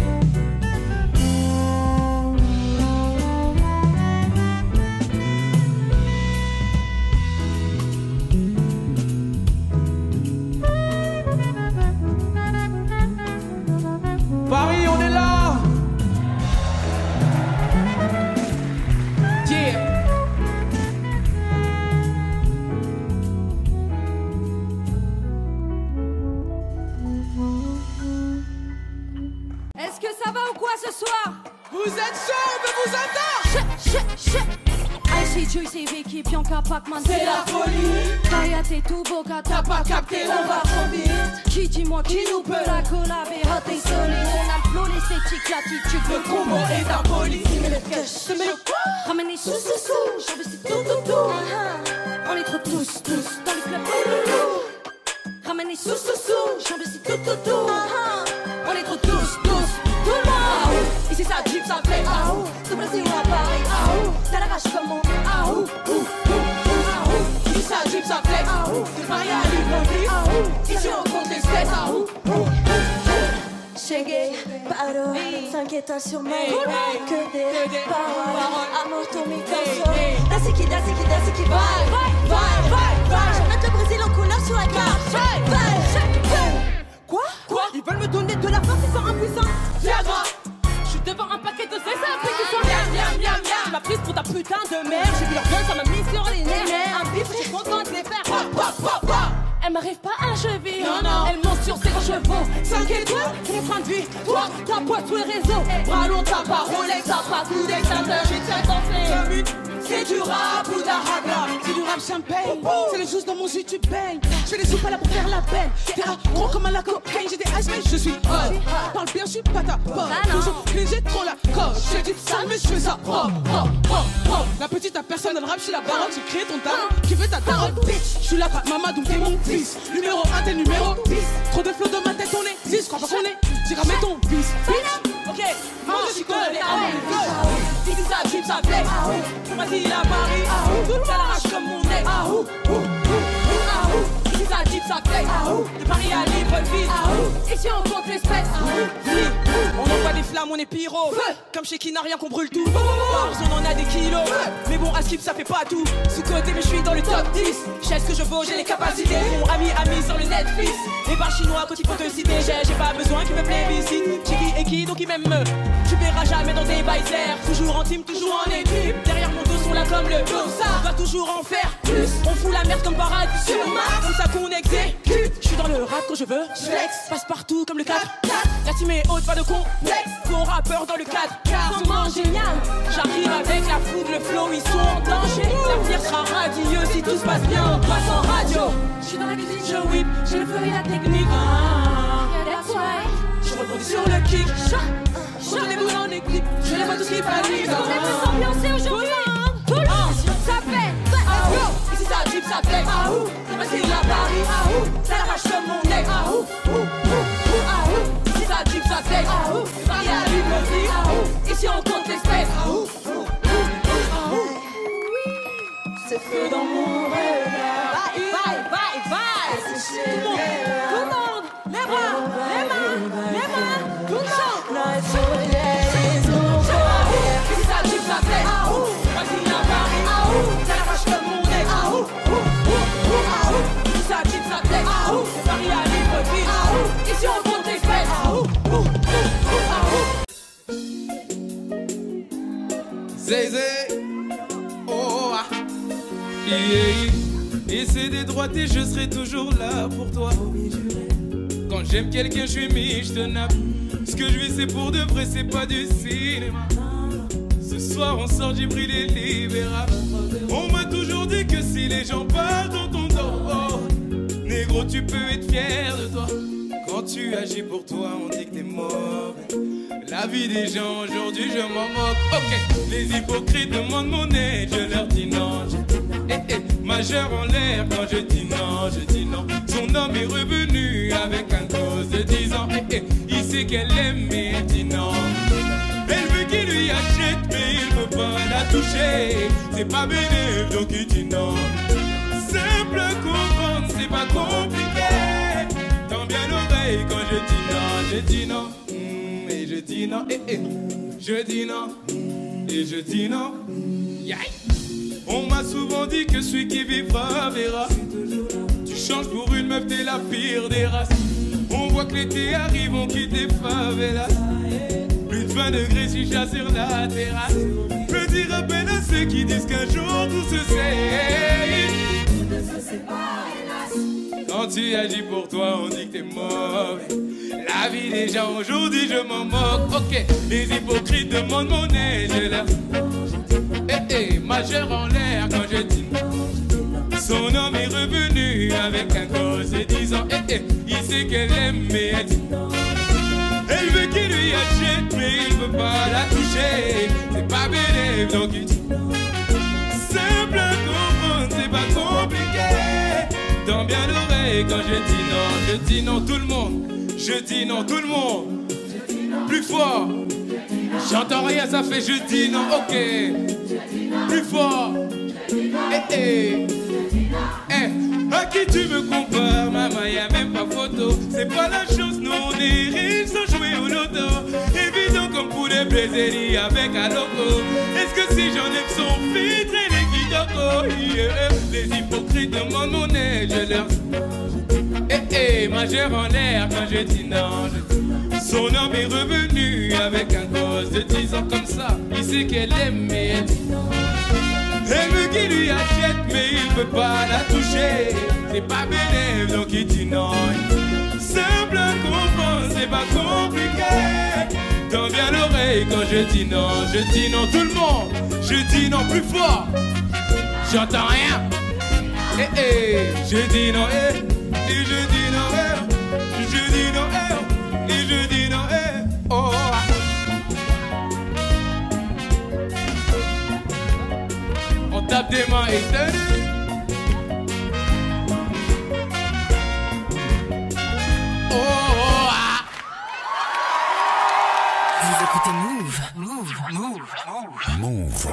Paris, on est là. Yeah.
Est-ce que ça va ou quoi ce soir?
Vous êtes chaud, on veut vous entendre.
Icy, Juicy, Vicky, Bianca, Pac-Man,
c'est la folie.
Kaya, t'es tout beau, gars,
T'as pas capté, on va trop vite.
Qui dis-moi qui nous peut la collaber? Oh, t'es solide. On a le flow, l'esthétique, l'attitude,
le combo est impoli.
Ramène les sous-sous-sous. J'en veux c'est tout. On est trop tous dans les clubs. Ramène les sous-sous-sous. J'en veux c'est tout. On est trop tous, tout le monde. Ici ça jeep, ça fait tout Brésil ou à Paris. T'as la rage comme mon
Ici ça jeep, ça flex. De Paris à Libreville. Ici on compte les specs.
Chégué, paro, 5 étoiles sur ma que des paroles. Amour, ton micro. Dasiki, vai. Je mets le Brésil en couleur sur la carte.
Quoi?
Ils veulent me donner de la force, ils sont impuissants.
Viagra.
Je suis devant un paquet de cesse après qu'ils sont miam. Tu m'as prise pour ta putain de mère. J'ai vu leur gueule, ça m'a mis sur les nerfs. Un bif, je suis content de les faire. Elle m'arrive pas à cheville.
Non.
Elle monte sur ses
je vaux 5 étoiles, c'est mon train de vie. Toi, ta pote tous les réseaux. Bras longs, t'as pas Rolex, t'as pas coup d'extincteur, j'ai tiens gonflé. C'est du rap ou d'araga. C'est du rap champagne. C'est le juice dans mon jus, tu baignes. J'ai les sous pas là pour faire la peine. T'es gros comme à la cocaïne, j'ai des iceman, je suis hot. Parle bien, je suis pas ta pote. Toujours clean, j'ai trop la coche. J'ai du sale, mais je fais ça propre. La petite à personne dans le rap, je suis la baronne. J'ai créé ton talent, qui veut ta daronne, bitch. Je suis là, pas maman, donc t'es mon fils. Numéro 1, t'es numéro 10. Trop de flots dans ma tête, on est 10. Crois pas qu'on est, j'ai ramé ton fils. Ok, moi je suis collé à mon ici ça drip, ça flex. Vas-y la Paris, ça l'arrache comme mon ex. Ici ça drip, ça flex. De Paris à Libreville. Ici on compte l'espèce. On envoie des flammes, on est pyro. Comme chez qui n'a rien qu'on brûle tout. On en a des kilos. Mais bon, à skip ça fait pas tout. Sous-côté, mais je suis dans le top 10. J'ai ce que je vaux, j'ai les capacités. Mon ami sur le Netflix. Les bars chinois quand il faut te citer. J'ai pas besoin qu'ils me plébiscitent. J'ai qui et qui, donc ils m'aiment. Tu verras jamais dans des baisers. Toujours en team, toujours en équipe. Derrière mon dos sont là comme le dos. Ça va toujours en faire plus. On fout la merde comme paradis sur Mars. Comme ça qu'on exécute. Je suis dans le rap quand je veux. Je flex, passe partout comme le 4. La team est haute, pas de complexe. Bon rappeur dans le 4. Comment génial. J'arrive avec la foudre, le flow, ils sont en danger. L'avenir sera radieux si tout se passe bien. On passe en radio. Je suis dans la cuisine, je whip. J'ai le flow et la technique. That's why. Je rebondis sur le kick. Je les boules en équipe. Je les vois tous qui paniquent. On est tous ambiancés aujourd'hui. Tout le monde, ça fait. Ici ça drip, ça flex. Vas-y la Paris. Ça l'arrache comme mon ex. Ici ça drip, ça flex. Paris à Libreville. Ici on compte l'espèce. C'est feu dans mon regard. Bye. Tout le monde, les bras, les mains, tout le monde. Ici ça drip, ça flex. Vas-y la Paris. Ça l'arrache comme mon ex. Ici ça drip, ça flex. Paris à Libreville. Ici on compte l'espèce.
Zézé, oh ah. Et c'est des droités, je serai toujours là pour toi. Quand j'aime quelqu'un, je suis mis, je te nappe. Ce que je vis, c'est pour de vrai, c'est pas du cinéma. Ce soir, on sort du bruit des libérables. On m'a toujours dit que si les gens parlent dans ton dos, négro, tu peux être fier de toi. Quand tu agis pour toi, on dit que t'es mauvais. La vie des gens, aujourd'hui, je m'en moque. Ok, les hypocrites demandent mon aide, je leur dis non. Majeur en l'air quand je dis non. Son homme est revenu avec un gosse de 10 ans. Il sait qu'elle aime, mais elle dit non. Elle veut qu'il lui achète, mais il veut pas la toucher. C'est pas bénéfique, donc il dit non. Simple comprendre, c'est pas compliqué. Tends bien l'oreille quand je dis non. Et je dis non, je dis non, et je dis non. Yeah. On m'a souvent dit que celui qui vivra verra. Tu changes pour une meuf, t'es la pire des races. On voit que l'été arrive, on quitte les favelas. Plus de 20 degrés, chicha sur la terrasse. Je dis à peine à ceux qui disent qu'un jour tout se sait. Quand tu agis pour toi, on dit que t'es mauvais. La vie des gens, aujourd'hui je m'en moque. Ok, les hypocrites demandent mon aide, je leur majeur en l'air quand je dis non. Son homme est revenu avec un gosse de 10 ans. Il sait qu'elle aime, mais elle dit non. Elle veut qu'il lui achète, mais il veut pas la toucher. C'est pas bénéfique, donc il dit non. Simple comprendre, c'est pas compliqué. Tends bien l'oreille quand je dis non tout le monde. Je dis non tout le monde. Plus fort. J'entends rien, ça fait je dis non, ok. Plus fort. À qui tu me compares, maman, y'a même pas photo. C'est pas la chance, nous on est riches sans jouer au loto. Évident comme pour les plaiseries avec un logo. Est-ce que si j'enlève son filtre et les guidocos, les hypocrites demandent mon aide, je leur dis majeur en l'air quand je dis non. Son homme est revenu avec un gosse de 10 ans comme ça. Il sait qu'elle aime, mais elle dit non. Elle veut qu'il lui achète, mais il veut pas la toucher. C'est pas bénéfique, donc il dit non. simple à comprendre, c'est pas compliqué. Tends bien l'oreille quand je dis non, tout le monde. Je dis non plus fort, j'entends rien. Je dis non, et je dis non, je dis non, et je dis non, oh. On tape des mains étendues. Oh, oh, ah.
Vous écoutez Move, Move, Move, Move.
Move.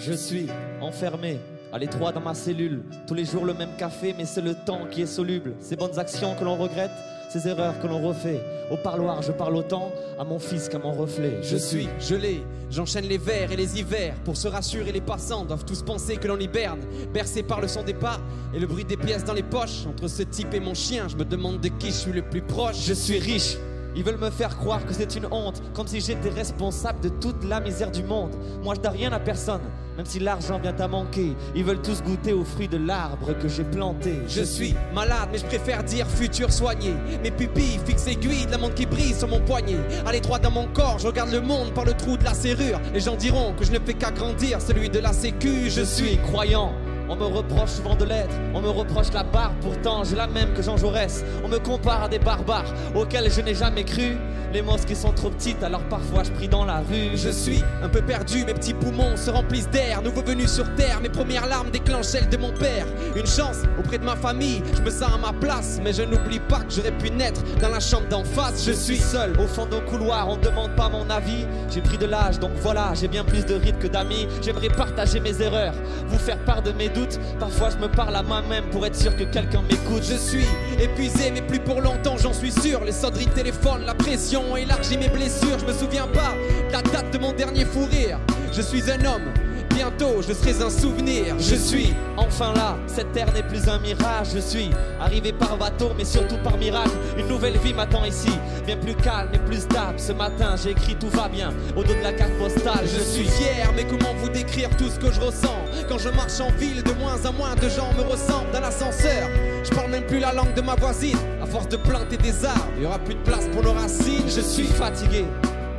Je suis enfermé à l'étroit dans ma cellule. Tous les jours le même café, mais c'est le temps qui est soluble. Ces bonnes actions que l'on regrette, ces erreurs que l'on refait. Au parloir je parle autant à mon fils qu'à mon reflet.
Je suis gelé, j'enchaîne les vers et les hivers. Pour se rassurer, les passants doivent tous penser que l'on hiberne. Bercé par le son des pas et le bruit des pièces dans les poches. Entre ce type et mon chien, je me demande de qui je suis le plus proche.
Je suis riche. Ils veulent me faire croire que c'est une honte, comme si j'étais responsable de toute la misère du monde. Moi je dois rien à personne, même si l'argent vient à manquer. Ils veulent tous goûter aux fruits de l'arbre que j'ai planté.
Je suis malade, mais je préfère dire futur soigné. Mes pupilles fixent aiguilles de la montre qui brille sur mon poignet. À l'étroit dans mon corps, je regarde le monde par le trou de la serrure. Les gens diront que je ne fais qu'agrandir celui de la sécu.
Je suis croyant. On me reproche souvent de l'être, on me reproche la barbe, pourtant j'ai la même que Jean Jaurès. On me compare à des barbares auxquels je n'ai jamais cru. Les mosquées sont trop petites, alors parfois je prie dans la rue.
Je suis un peu perdu, mes petits poumons se remplissent d'air. Nouveau venu sur terre, mes premières larmes déclenchent celles de mon père. Une chance auprès de ma famille, je me sens à ma place. Mais je n'oublie pas que j'aurais pu naître dans la chambre d'en face.
Je suis seul au fond d'un couloir, on ne demande pas mon avis. J'ai pris de l'âge, donc voilà, j'ai bien plus de rides que d'amis. J'aimerais partager mes erreurs, vous faire part de mes doutes. Parfois je me parle à moi-même pour être sûr que quelqu'un m'écoute.
Je suis épuisé mais plus pour longtemps, j'en suis sûr. Les sonneries de téléphone, la pression élargit mes blessures. Je me souviens pas de la date de mon dernier fou rire. Je suis un homme, bientôt je serai un souvenir.
Je suis enfin là, cette terre n'est plus un mirage. Je suis arrivé par bateau mais surtout par miracle. Une nouvelle vie m'attend ici, bien plus calme et plus stable. Ce matin j'ai écrit tout va bien au dos de la carte postale.
Je suis fier, mais comment vous décrire tout ce que je ressens? Quand je marche en ville, de moins en moins de gens me ressemblent. Dans l'ascenseur, je parle même plus la langue de ma voisine. À force de planter des arbres, il y aura plus de place pour nos racines.
Je suis fatigué,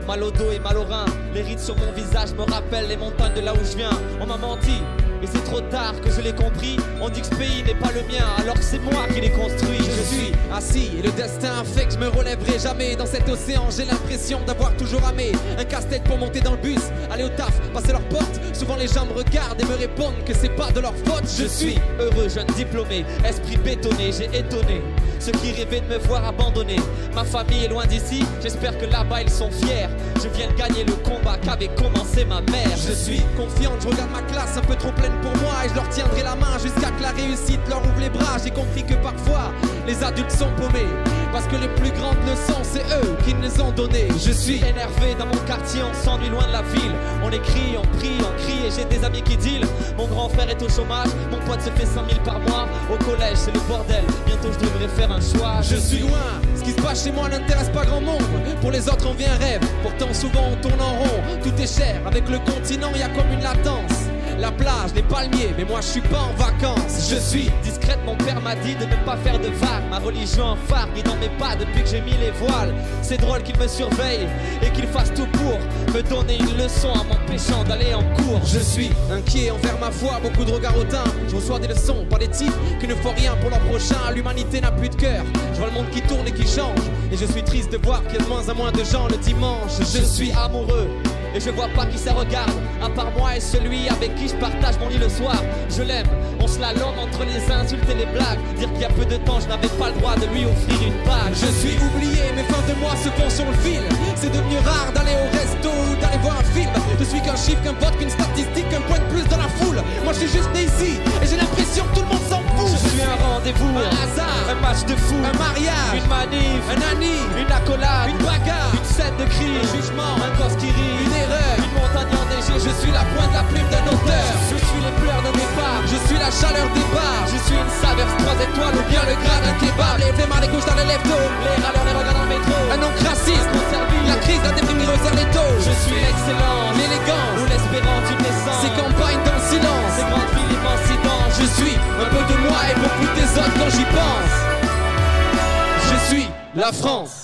mal au dos et mal au rein. Les rides sur mon visage me rappellent les montagnes de là où je viens. On m'a menti, et c'est trop tard que je l'ai compris. On dit que ce pays n'est pas le mien, alors que c'est moi qui l'ai construit.
Je suis assis, et le destin a fait que je me relèverai jamais. Dans cet océan, j'ai l'impression d'avoir toujours ramé. Un casse-tête pour monter dans le bus, aller au taf, passer leur porte. Souvent les gens me regardent et me répondent que c'est pas de leur faute.
Je suis heureux, jeune diplômé, esprit bétonné. J'ai étonné ceux qui rêvaient de me voir abandonné. Ma famille est loin d'ici, j'espère que là-bas ils sont fiers. Je viens de gagner le combat qu'avait commencé ma mère.
Je suis confiante, je regarde ma classe un peu trop pleine pour moi. Et je leur tiendrai la main jusqu'à que la réussite leur ouvre les bras. J'ai compris que parfois les adultes sont paumés, parce que les plus grandes leçons c'est eux qui nous les ont données.
Je suis énervé dans mon quartier, on s'ennuie loin de la ville. On écrit, on prie, on crie et j'ai des amis qui dealent. Mon grand frère est au chômage, mon pote se fait 100 000 par mois. Au collège c'est le bordel, bientôt je devrais faire un choix.
Je suis loin, ce qui se passe chez moi n'intéresse pas grand monde. Pour les autres on vient rêve, pourtant souvent on tourne en rond. Tout est cher, avec le continent y a comme une latence. La plage, les palmiers, mais moi je suis pas en vacances.
Je suis discrète, mon père m'a dit de ne pas faire de vagues. Ma religion en phare guide dans mes pas depuis que j'ai mis les voiles. C'est drôle qu'il me surveille et qu'il fasse tout pour me donner une leçon en m'empêchant d'aller en cours.
Je suis inquiet envers ma foi, beaucoup de regards hautains. Je reçois des leçons par des types qui ne font rien pour leur prochain. L'humanité n'a plus de cœur, je vois le monde qui tourne et qui change. Et je suis triste de voir qu'il y a de moins en moins de gens le dimanche.
Je suis amoureux et je vois pas qui ça regarde, à part moi et celui avec qui je partage mon lit le soir. Je l'aime, on se la lame entre les insultes et les blagues. Dire qu'il y a peu de temps je n'avais pas le droit de lui offrir une bague.
Je suis oublié, mes fins de mois se font sur le fil. C'est devenu rare d'aller au resto ou d'aller voir un film. Je suis qu'un chiffre, qu'un vote, qu'une statistique, qu'un point de plus dans la foule. Moi je suis juste né ici et j'ai l'impression que tout le monde s'en fout.
Je suis un rendez-vous,
un hasard,
un match de foot,
un mariage,
une manif,
un ami,
une accolade,
une bagarre,
une scène de cri,
un jugement,
un gosse qui rit,
une erreur,
une montagne enneigée.
Je suis la pointe, la plume d'un auteur.
Je suis les pleurs d'un départ,
je suis la chaleur des bars.
Je suis une saveur 3 étoiles ou bien le gras d'un kebab.
Les flemmards, les couches dans les lèvres.
Les râleurs, les regards dans le métro.
un homme raciste. La crise a déprimé resserre les taux.
Je suis l'excellence,
l'élégance,
ou l'espérance d'une naissance.
ces campagnes dans le silence,
ces grandes villes immensitantes.
je suis un peu de moi et beaucoup des autres quand j'y pense. Je suis la France.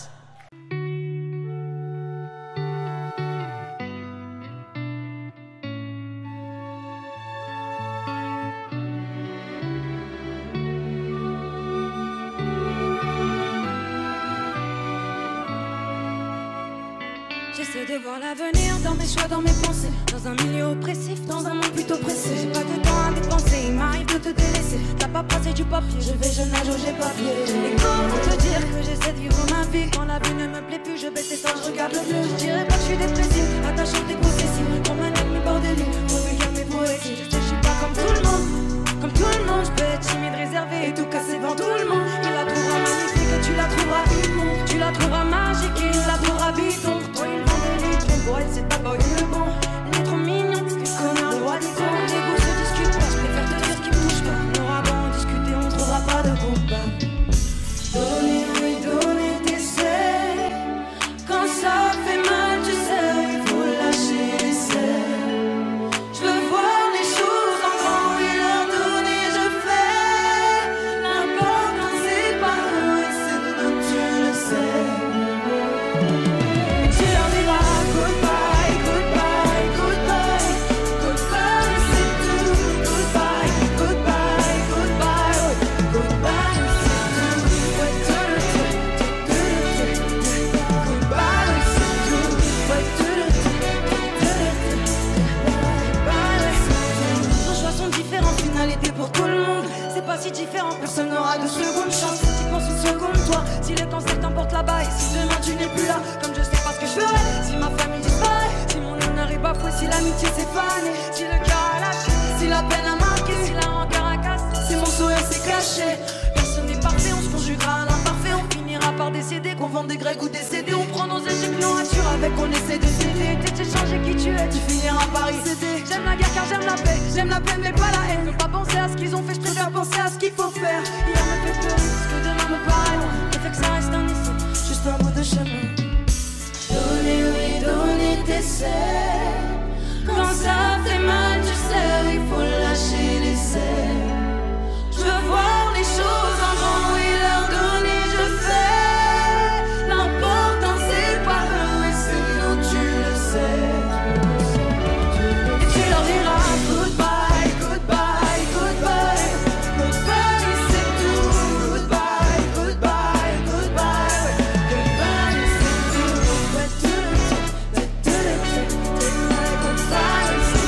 J'essaie de voir l'avenir dans mes choix, dans mes pensées. Dans un milieu oppressif, dans un monde plutôt pressé. J'ai pas de temps à dépenser, il m'arrive de te délaisser. T'as pas passé du papier, je vais, je nage ou j'ai papier. Et comment te dire que j'essaie de vivre ma vie? Quand la vie ne me plaît plus, je baisse les seins, je regarde le bleu. Je dirais pas que je suis dépressive, attachante et possessive. Comme un ennemi bordélique, pour vulgaire mes poésies. Je suis pas comme tout le monde, comme tout le monde. Je peux être timide, réservé et tout casser devant tout le monde. Tu la trouveras magnifique, tu la trouveras immonde. Tu la trouveras magique et il la trouvera bidon. Toi, il vend des litres, mais pour elle, c'est pas boy le bon. Il est trop mignon, plus connard, le roi des cons. Les goûts se discutent pas, je préfère te dire ce qui me touche pas. On aura beau en discuter, on trouvera pas de combat. Donner, oui, donner, t'essaies. Quand ça fait mal, tu sais, il faut lâcher l'essai. Je veux voir les choses en grand et leur donner, je fais. L'important c'est pas eux et c'est nous, tu le sais. Et tu leur diras goodbye, goodbye, goodbye. Goodbye, c'est tout. Goodbye, goodbye, goodbye. Goodbye, c'est tout. Ouais, goodbye, c'est tout. Ouais, nos choix sont différents, finalité pour tout le monde. C'est pas si différent, personne n'aura de seconde chance. Si tu penses une seconde, toi, si le cancer t'emporte là-bas et si demain tu n'es plus là, comme je sais pas ce que je ferai, si ma famille disparaît, si mon honneur est bafoué, si l'amitié s'est fanée, si le cœur a lâché, si la peine a marqué, si la rancœur a cassé, si mon sourire s'est caché. Personne n'est parfait, on se conjuguera à l'imparfait, on finira par décéder, qu'on vende des grecs ou des CD, on prend nos échecs, nos ratures avec, on essaie de s'aider. T'es changer qui tu es, tu finiras par y céder. J'aime la guerre car j'aime la paix mais pas la haine. Je veux pas penser à ce qu'ils ont fait, je préfère penser à ce qu'il faut faire. Hier me fait peur, ce que demain me paraît loin. Le fait que ça reste un essai, juste un bout de chemin. Donner, oui, donner, t'essais. Quand ça fait mal, tu sais, il faut lâcher l'essai. Je veux voir les choses en grand et leur donner, je fais. L'important c'est pas eux et c'est nous, tu le sais. Et tu leur diras goodbye, goodbye, goodbye. Goodbye, c'est tout. Goodbye, goodbye, goodbye. Goodbye, c'est tout. Goodbye, c'est tout.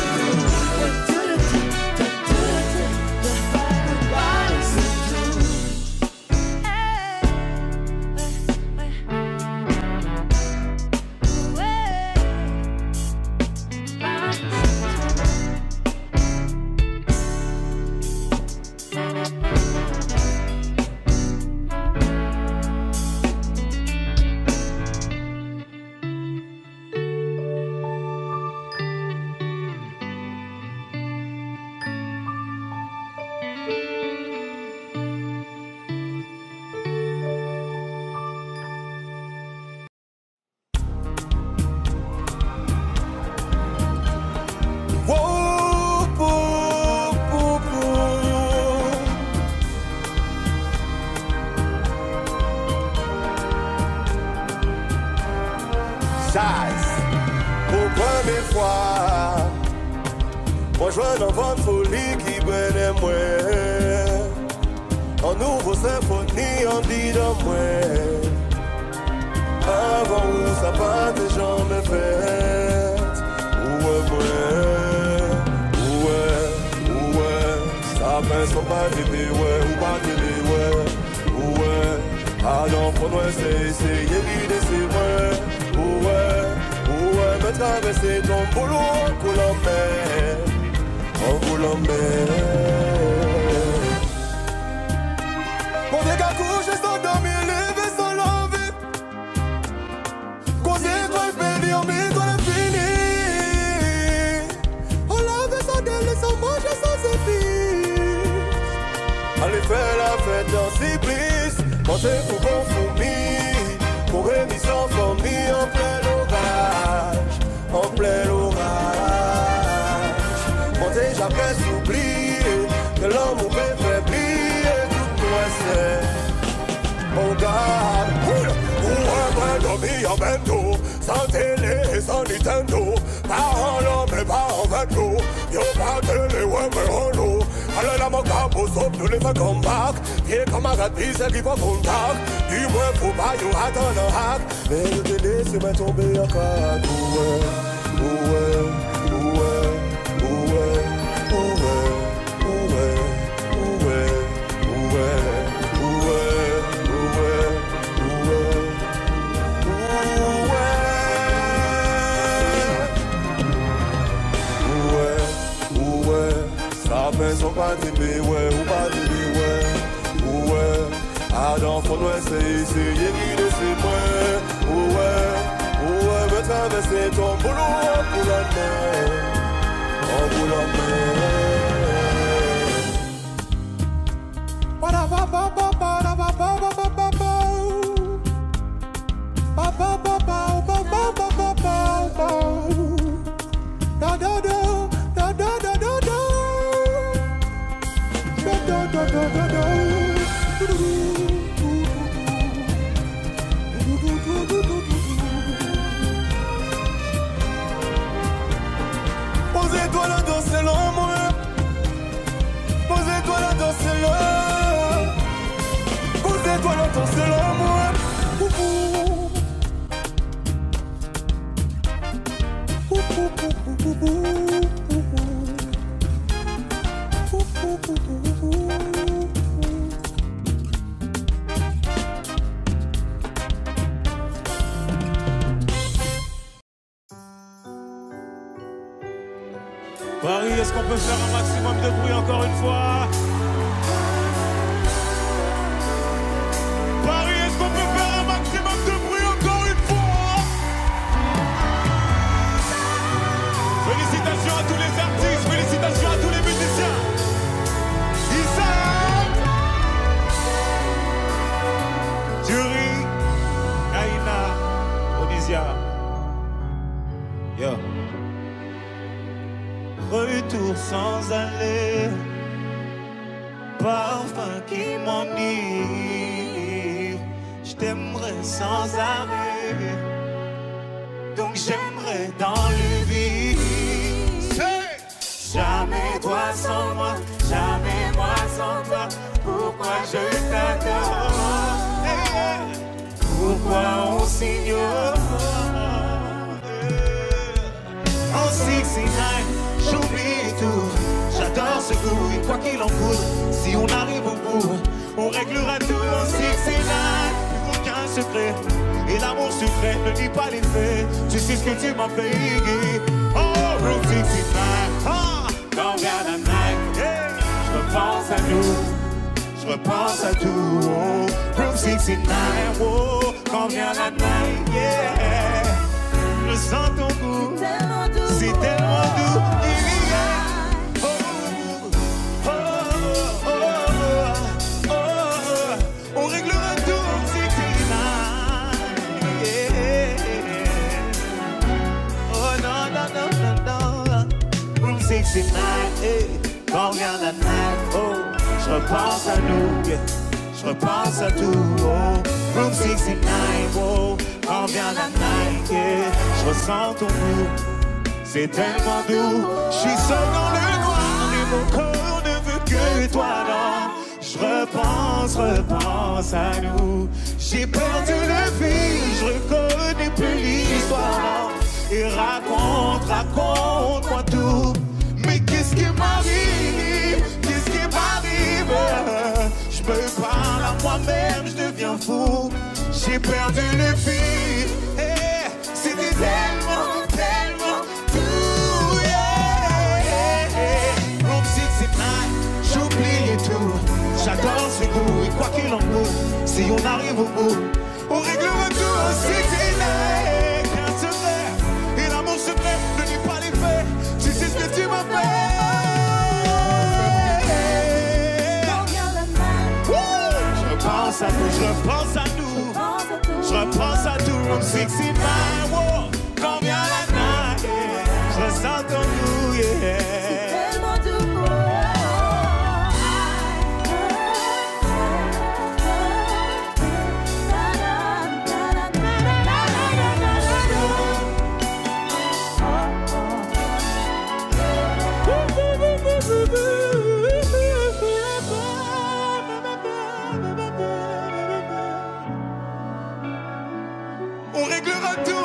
Pour première fois, moi je vois dans une folie qui brûle moi. En nouveau symphonie, on dit dans moi. Avant où ça pas des gens me fait. Ça pince son pas télé, ouais, ou pas télé, ouais. Ah non, faut nous essayer l'idée, c'est vrai. Me traverser ton boulot en Colombie. Mon dégât couche sans dormir, lever sans l'envie. Causer étoile pédie, en étoile finie. On lave sans délai, sans manger, sans épices. Allez faire la fête dans Cyprus. Montez pour bon fourmi, pour émission. ouais, mais oh non. Alors là, mon cap, au sop, nous les fait comme back. Viens comme un gars de bise, qui va contact. Dis-moi, faut pas you attendre un hack. Mais je te laisse me tomber en cas. Ouais, ouais, ouais.
Maison pas d'épée, ouais, ou pas d'épée, ouais, Adam, faut nous essayer, qui de ses moins, ouais, me traverser ton boulot, pour la mer, pour la mer.
Posez-toi là dans ce long moi. Posez-toi là dans ce long. Posez-toi là dans ce long moi.
Paris, est-ce qu'on peut faire un maximum de bruit encore une fois? Paris, est-ce qu'on peut faire un maximum de bruit encore une fois? Félicitations à tous les artistes, félicitations à tous les musiciens. Issa, Jury, Aïna, Onisia. Yo. Retour sans aller, parfum qui m'enivre. Je t'aimerais sans arrêt, donc j'aimerais dans le vide. Jamais toi sans moi, jamais moi sans toi. Pourquoi je t'adore? Pourquoi on s'ignore? En 69, j'oublie tout, j'adore ce goût, et quoi qu'il en coûte, si on arrive au bout, on réglera tout en 69, plus aucun secret, et l'amour secret ne dit pas les faits, tu sais ce que tu m'as fait, oh, Room 69, quand vient la night, je repense à nous, je repense à tout, oh, Room 69, oh, quand vient la night, yeah, je sens ton goût, c'est tellement doux. On réglera tout en 69. Oh non, non, non, non, non. Room 69, quand vient la night, oh, je repense à nous, yeah. Je repense à tout, oh. Room 69, oh, quand vient la night, yeah. Je ressens ton goût. C'est tellement doux, je suis seul dans le noir et mon corps ne veut que toi, non. Je repense à nous. J'ai perdu le fil, je reconnais plus l'histoire. Et raconte-moi tout. Mais qu'est-ce qui m'arrive? Qu'est-ce qui m'arrive? Je me parle à moi-même, je deviens fou. J'ai perdu le fil, hey, c'était tellement j'adore ce goût et quoi qu'il en coûte, si on arrive au bout, on réglera tout en 69. Un secret, et l'amour secret ne dit pas les faits, tu sais ce que tu m'as fait. Je repense à nous, je repense à nous, je repense à tout, Room 69, wow, quand vient la night, yeah. Je ressens ton goût, yeah.
on réglera tout.